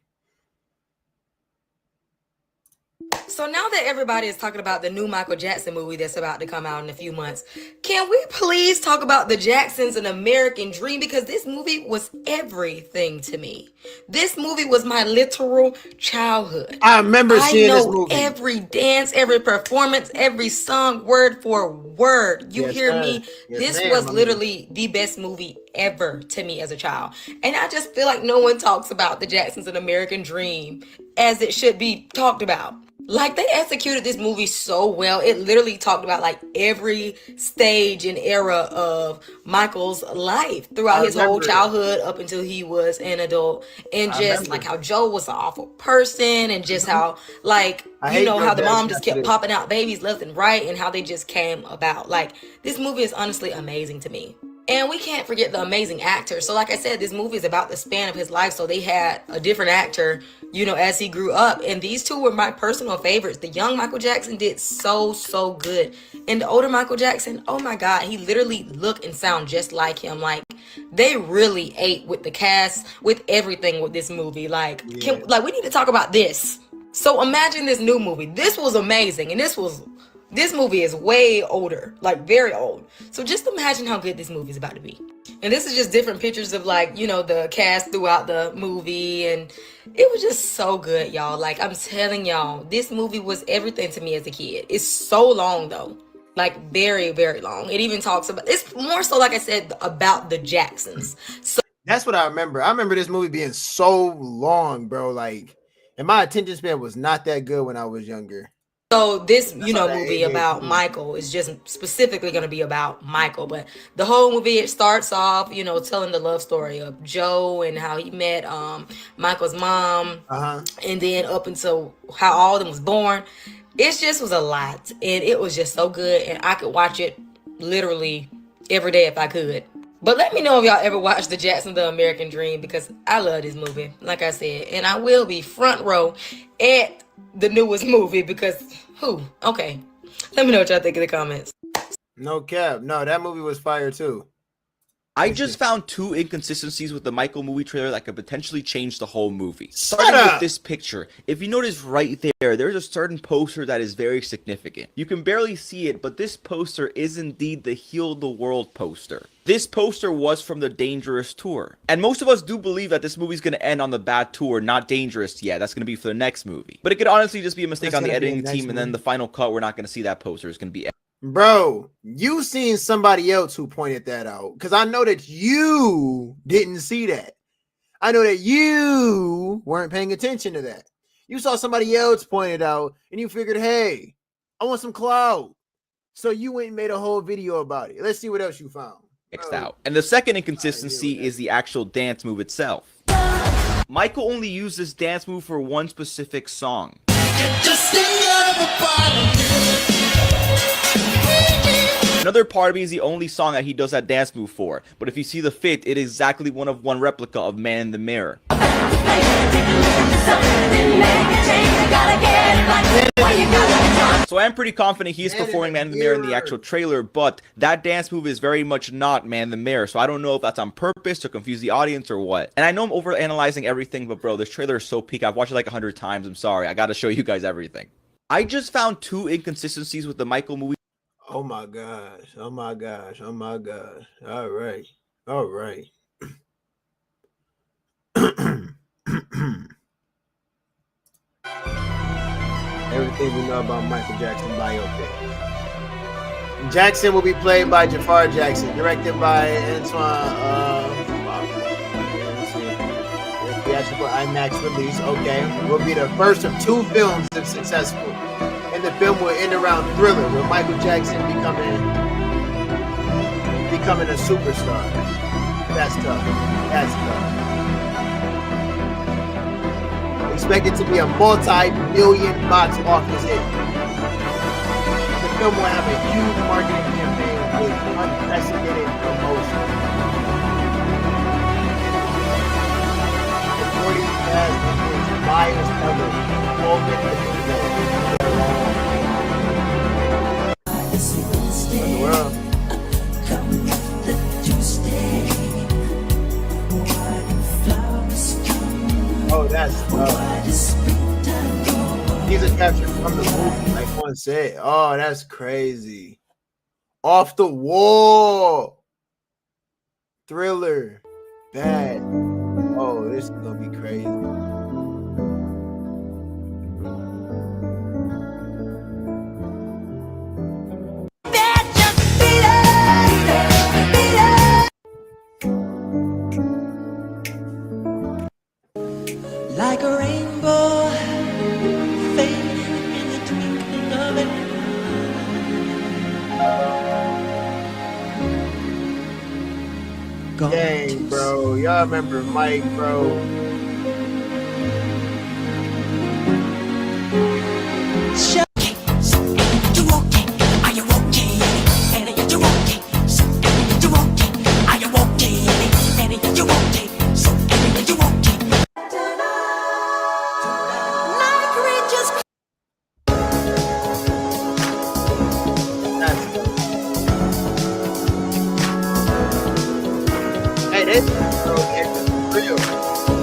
S5: So now that everybody is talking about the new Michael Jackson movie that's about to come out in a few months, can we please talk about the Jacksons, An American Dream? Because this movie was everything to me. This movie was my literal childhood.
S3: I remember seeing this movie.
S5: Every dance, every performance, every song, word for word. You hear me? This was literally the best movie ever to me as a child. And I just feel like no one talks about the Jacksons, An American Dream as it should be talked about. Like, they executed this movie so well. It literally talked about like every stage and era of Michael's life throughout his whole childhood up until he was an adult, and just like how Joe was an awful person, and just how like how the mom just kept popping out babies left and right, and how they just came about. Like, this movie is honestly amazing to me. And we can't forget the amazing actors. So like I said, this movie is about the span of his life. So they had a different actor, as he grew up. And these two were my personal favorites. The young Michael Jackson did so good. And the older Michael Jackson, oh my God, he literally looked and sound just like him. Like, they really ate with the cast, with everything with this movie. Like, we need to talk about this. So imagine this new movie. This was amazing. And this movie is way older, like very old. So just imagine how good this movie is about to be. And this is just different pictures of like, the cast throughout the movie. And it was just so good, y'all. Like, I'm telling y'all, this movie was everything to me as a kid. It's so long though. Like, very, very long. It even talks about, it's more so, like I said, about the Jacksons. So
S3: that's what I remember. I remember this movie being so long, bro. Like, and my attention span was not that good when I was younger.
S5: So this, movie about Michael is just specifically going to be about Michael. But the whole movie, it starts off, telling the love story of Joe and how he met Michael's mom. And then up until how all of them was born. It just was a lot. And it was just so good. And I could watch it literally every day if I could. But let me know if y'all ever watched The Jackson, The American Dream, because I love this movie, like I said. And I will be front row at the newest movie because okay, let me know what y'all think in the comments.
S3: No cap. No, that movie was fire too.
S8: I just found two inconsistencies with the Michael movie trailer that could potentially change the whole movie. Starting with this picture, if you notice right there, there's a certain poster that is very significant. You can barely see it, but this poster is indeed the Heal the World poster. This poster was from the Dangerous tour. And most of us do believe that this movie's going to end on the bad tour, not Dangerous yet. That's going to be for the next movie. But it could honestly just be a mistake on the editing team, and then the final cut, we're not going to see that poster. It's going to be...
S3: Bro, you seen somebody else who pointed that out, because I know that you didn't see that. I know that you weren't paying attention to that. You saw somebody else point it out, and you figured, hey, I want some clout. So you went and made a whole video about it. Let's see what else you found.
S8: Out. And the second inconsistency is the actual dance move itself. Michael only used this dance move for one specific song. Another part of me is the only song that he does that dance move for. But if you see the fit, it is exactly one replica of Man in the Mirror. So I'm pretty confident he is performing Man in the Mirror in the actual trailer, but that dance move is very much not Man in the Mirror. So I don't know if that's on purpose to confuse the audience or what. And I know I'm overanalyzing everything, but bro, this trailer is so peak. I've watched it like 100 times. I'm sorry. I got to show you guys everything. I just found 2 inconsistencies with the Michael movie.
S3: Oh my gosh. Oh my gosh. Oh my gosh. All right. All right. Everything we know about Michael Jackson biopic. Jackson will be played by Jafar Jackson, directed by Antoine. Theatrical IMAX release. Okay, will be the first of 2 films if successful, and the film will end around Thriller, with Michael Jackson becoming a superstar. That's tough. That's tough. Expected to be a multi-million box office hit. The film will have a huge marketing campaign with unprecedented promotion. The 40 cast includes Miles Teller, Coleman, and the world. Oh, that's these are captured from the movie, like one said. Oh, that's crazy. Off the wall. Thriller. Bad. Oh, this is gonna be crazy.
S9: Like a rainbow fading in the twinkling of an eye.
S3: Dang, bro. Y'all remember Mike, bro.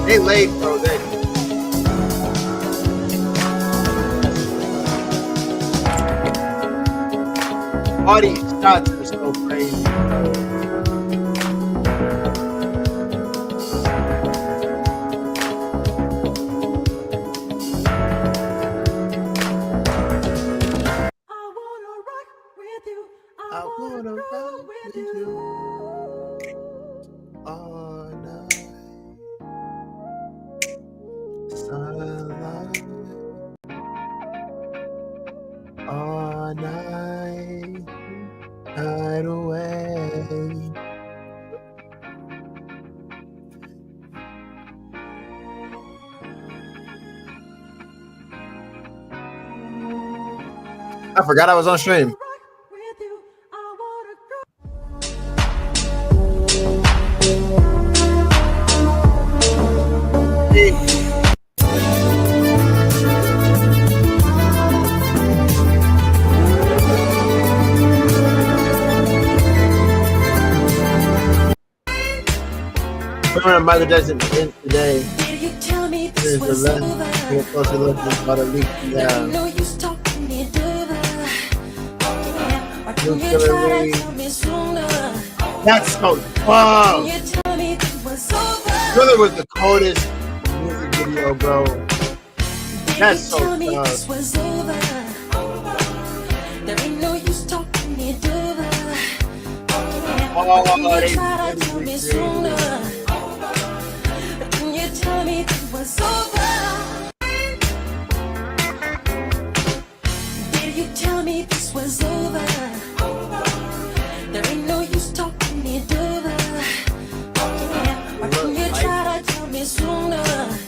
S3: They laid, bro. All these shots are so crazy. I wanna rock with you all night. Sunlight all night, night away. I forgot I was on stream. Remember Michael Jackson today. Here's the left. Here's a closer look at about a leak. Yeah. New Killer Lee. That's so fun. Thriller was the coldest music video, bro. That's so tough. Oh, they
S9: Tell me this was over. There ain't no use talking it over. Why didn't you try to tell me sooner?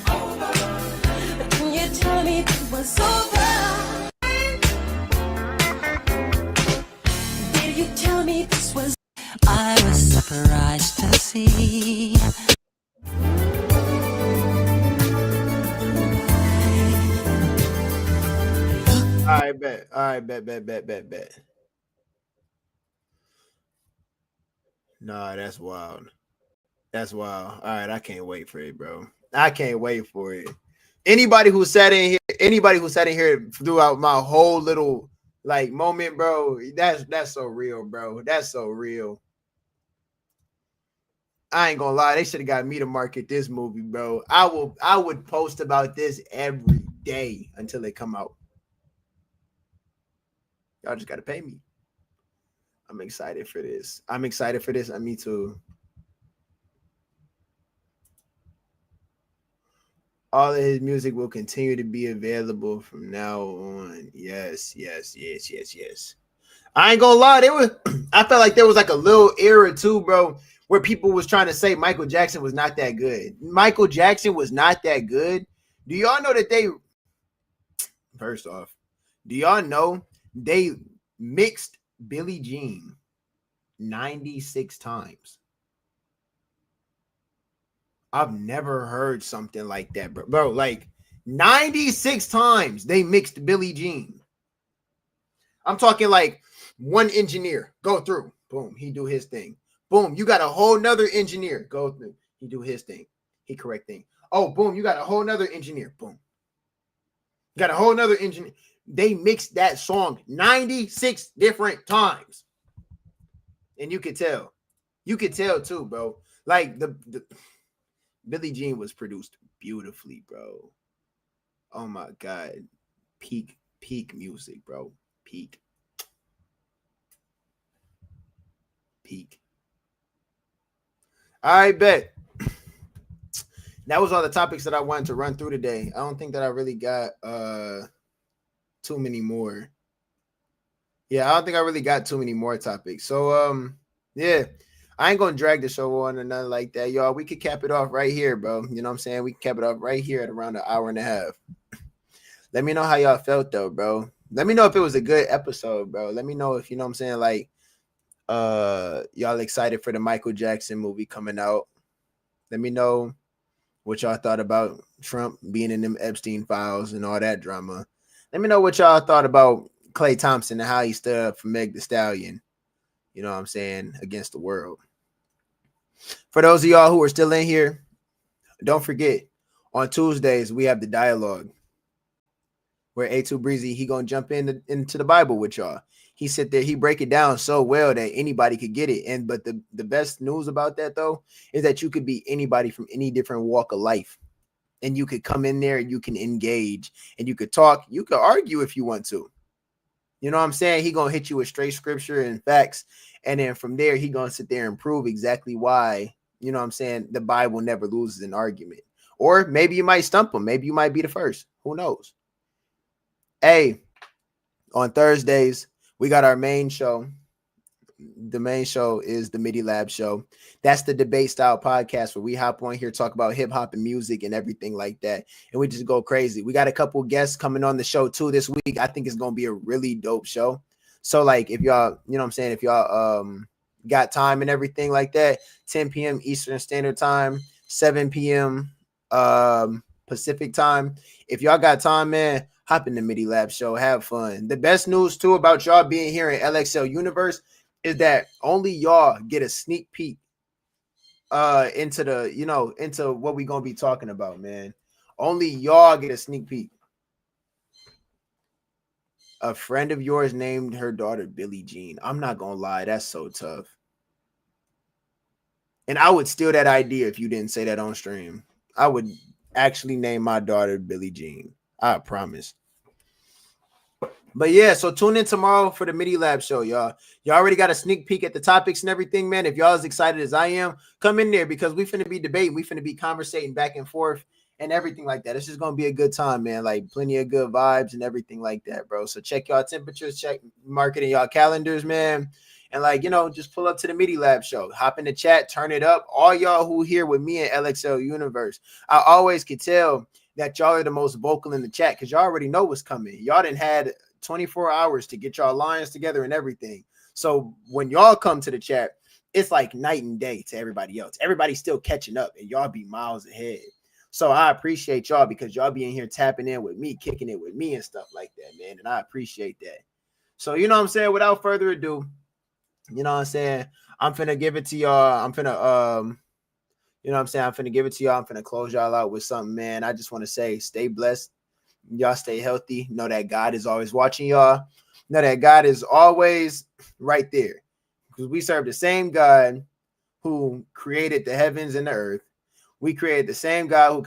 S9: Why didn't you tell me it was over? Did you tell me this was? I was surprised to see.
S3: All right, bet. All right, bet. Nah, that's wild. That's wild. All right, I can't wait for it, bro. I can't wait for it. Anybody who sat in here throughout my whole little like moment, bro, that's so real, bro. That's so real. I ain't gonna lie, they should have got me to market this movie, bro. I would post about this every day until it come out. Y'all just gotta pay me. I'm excited for this. Me too. All of his music will continue to be available from now on. Yes. I ain't gonna lie, I felt like there was like a little era too, bro, where people was trying to say Michael Jackson was not that good. Michael Jackson was not that good. Do y'all know that first off, do y'all know they mixed Billie Jean 96 times? I've never heard something like that, bro. Bro, like 96 times they mixed Billie Jean. I'm talking like one engineer go through. Boom, he do his thing. Boom, you got a whole nother engineer go through. He do his thing. He correct thing. Oh, boom, you got a whole nother engineer. Boom. You got a whole nother engineer. They mixed that song 96 different times. And you could tell. You could tell too, bro. Like the Billie Jean was produced beautifully, bro. Oh my God. Peak music, bro. Peak. I bet. That was all the topics that I wanted to run through today. I don't think that I really got too many more. Yeah, I don't think I really got too many more topics. So yeah, I ain't gonna drag the show on or nothing like that, y'all. We could cap it off right here, bro. You know what I'm saying? We can cap it off right here at around an hour and a half. Let me know how y'all felt though, bro. Let me know if it was a good episode, bro. Let me know if, you know what I'm saying, like y'all excited for the Michael Jackson movie coming out. Let me know what y'all thought about Trump being in them Epstein files and all that drama. Let me know what y'all thought about Klay Thompson and how he stood up for Meg Thee Stallion, you know what I'm saying, against the world. For those of y'all who are still in here, don't forget, on Tuesdays, we have the dialogue where A2 Breezy, he gonna jump into the Bible with y'all. He sit there, he break it down so well that anybody could get it. But the best news about that though is that you could be anybody from any different walk of life, and you could come in there and you can engage and you could talk, you could argue if you want to. You know what I'm saying? He gonna hit you with straight scripture and facts, and then from there he gonna sit there and prove exactly why, you know what I'm saying, the Bible never loses an argument. Or maybe you might stump him. Maybe you might be the first. Who knows? Hey, on Thursdays, we got our main show. The main show is the MIDI Lab show. That's the debate style podcast where we hop on here, talk about hip hop and music and everything like that. And we just go crazy. We got a couple guests coming on the show too this week. I think it's going to be a really dope show. So like if y'all, you know what I'm saying, if y'all got time and everything like that, 10 p.m. Eastern Standard Time, 7 p.m. Pacific Time. If y'all got time, man, hop in the MIDI Lab show. Have fun. The best news too about y'all being here in LXL Unxverse is that only y'all get a sneak peek into the, you know, into what we gonna be talking about, man. Only y'all get a sneak peek. A friend of yours named her daughter Billie Jean. I'm not gonna lie, that's so tough. And I would steal that idea if you didn't say that on stream. I would actually name my daughter Billie Jean. I promise. But yeah, so tune in tomorrow for the Midi Lab show, y'all. Y'all already got a sneak peek at the topics and everything, man. If y'all as excited as I am, come in there because we finna be debating. We finna be conversating back and forth and everything like that. It's just gonna be a good time, man. Like plenty of good vibes and everything like that, bro. So check y'all temperatures, check marketing y'all calendars, man. And like, you know, just pull up to the Midi Lab show. Hop in the chat, turn it up. All y'all who here with me and LXL Unxverse, I always could tell that y'all are the most vocal in the chat because y'all already know what's coming. Y'all done had 24 hours to get y'all lines together and everything. So when y'all come to the chat, it's like night and day to everybody else. Everybody's still catching up and y'all be miles ahead. So I appreciate y'all because y'all be in here tapping in with me, kicking it with me and stuff like that, man. And I appreciate that. So, you know what I'm saying? Without further ado, you know what I'm saying? I'm finna give it to y'all. I'm finna, you know what I'm saying? I'm finna give it to y'all. I'm finna close y'all out with something, man. I just want to say, stay blessed. Y'all stay healthy. Know that God is always watching y'all. Know that God is always right there. Because we serve the same God who created the heavens and the earth. We created the same God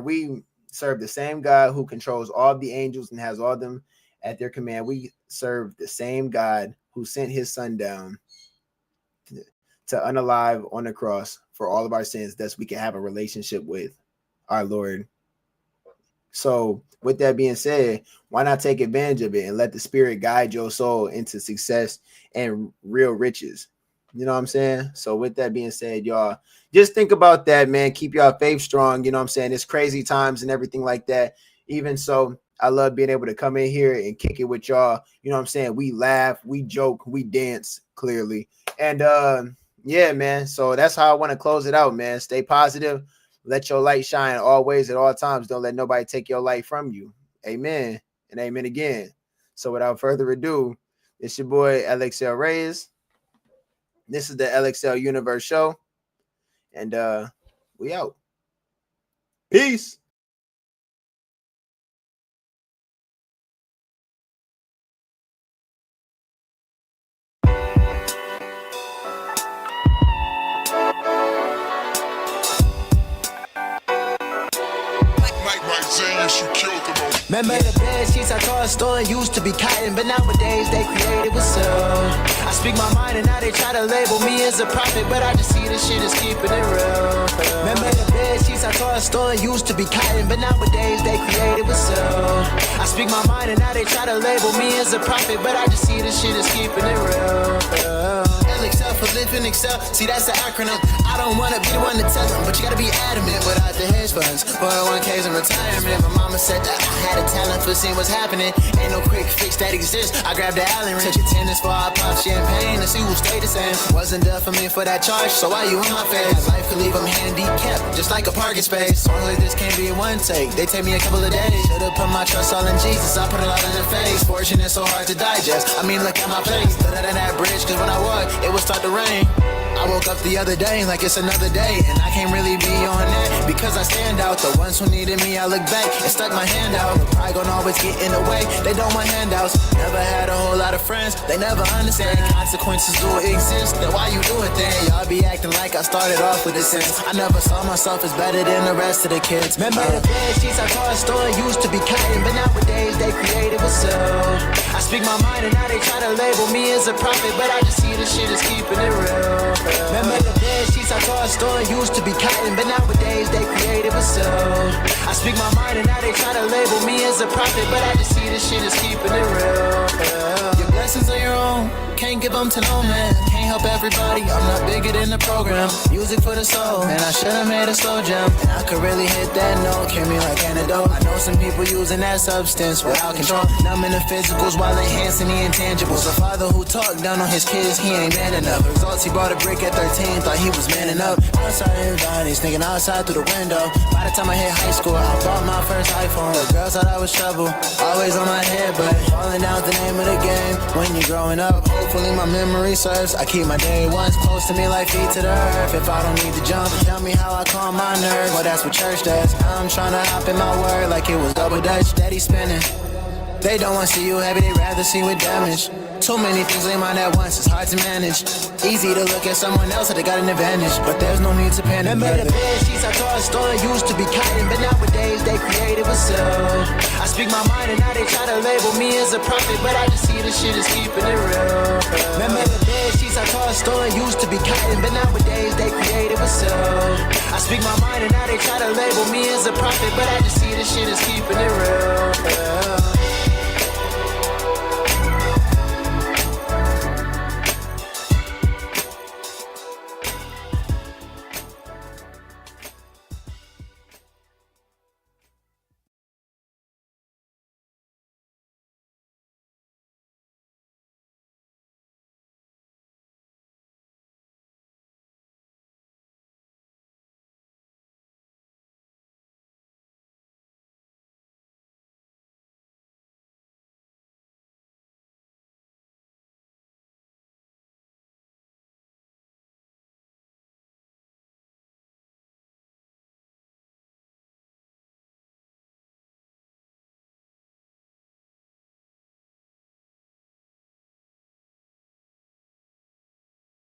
S3: we serve the same God who controls all the angels and has all them at their command. We serve the same God who sent his son down to unalive on the cross for all of our sins, thus we can have a relationship with our Lord. So with that being said, why not take advantage of it and let the Spirit guide your soul into success and real riches? You know what I'm saying? So with that being said, y'all, just think about that, man. Keep y'all faith strong. You know what I'm saying? It's crazy times and everything like that. Even so, I love being able to come in here and kick it with y'all. You know what I'm saying? We laugh, we joke, we dance clearly. And yeah, man. So that's how I want to close it out, man. Stay positive. Let your light shine always at all times. Don't let nobody take your light from you. Amen. And amen again. So without further ado, it's your boy LXL Reyes. This is the LXL Unxverse show. And we out. Peace.
S10: Remember the bed sheets I tossed store used to be cotton, but nowadays they created with silk. I speak my mind and now they try to label me as a prophet, but I just see this shit is keeping it real. Remember the bed sheets I tossed store used to be cotton, but nowadays they created with silk. I speak my mind and now they try to label me as a prophet, but I just see this shit is keeping it real. LXL for live and excel. See, that's the acronym. I don't wanna be the one to tell them, but you gotta be adamant. Without the hedge funds, 401ks and retirement. My mama said that I had a talent for seeing what's happening. Ain't no quick fix that exists. I grabbed the Allen wrench. Took a tennis for I pop champagne to see who stayed the same. Wasn't done for me for that charge, so why you in my face? Life could leave them handicapped, just like a parking space. Songs like this can't be in one take. They take me a couple of days. Should've put my trust all in Jesus. I put a lot in the face. Fortune is so hard to digest. I mean, look at my face. Stood under that bridge, cause when I walk, it would start to rain. I woke up the other day like it's another day, and I can't really be on that because I stand out. The ones who needed me, I look back and stuck my hand out. The pride gon' always get in the way. They don't want handouts. Never had a whole lot of friends. They never understand consequences do exist. Then why you do it then? Y'all be acting like I started off with a sense. I never saw myself as better than the rest of the kids. Remember the bed sheets I tossed store used to be cotton, but nowadays they created with silk. I speak my mind and now they try to label me as a prophet, but I just see this shit is keeping it real. Remember the bed sheets I tossed store used to be cotton, but nowadays they created with silk. I speak my mind and now they try to label me as a prophet, but I just see this shit is keeping it real. Your blessings are your own, can't give them to no man. Can't help everybody, I'm not bigger than the program. Music for the soul, and I should've made a slow jam. And I could really hit that note, came me like antidote. I know some people using that substance without control, numbing the physicals while enhancing the intangibles. A father who talked down on his kids, he ain't man enough. Results, he bought a brick at 13, thought he was manning up. Outside his body, sneaking outside through the window. By the time I hit high school, I bought my first iPhone. The girls thought I was trouble, always on my head, but falling down's the name of the game. When you're growing up, hopefully my memory serves. I keep my day ones close to me like feet to the earth. If I don't need to jump, tell me how I calm my nerves. Well, that's what church does. I'm trying to hop in my word like it was double dutch. Steady spinning. They don't want to see you happy, they rather see with damage. Too many things in mind at once, it's hard to manage. Easy to look at someone else that they got an advantage, but there's no need to panic. Remember the bed sheets I tossed on used to be kiting, but nowadays they creative as so. I speak my mind and now they try to label me as a prophet, but I just see this shit is keeping it real. Remember the bed sheets I tossed on used to be kiting, but nowadays they creative as so. I speak my mind and now they try to label me as a prophet, but I just see this shit is keeping it real.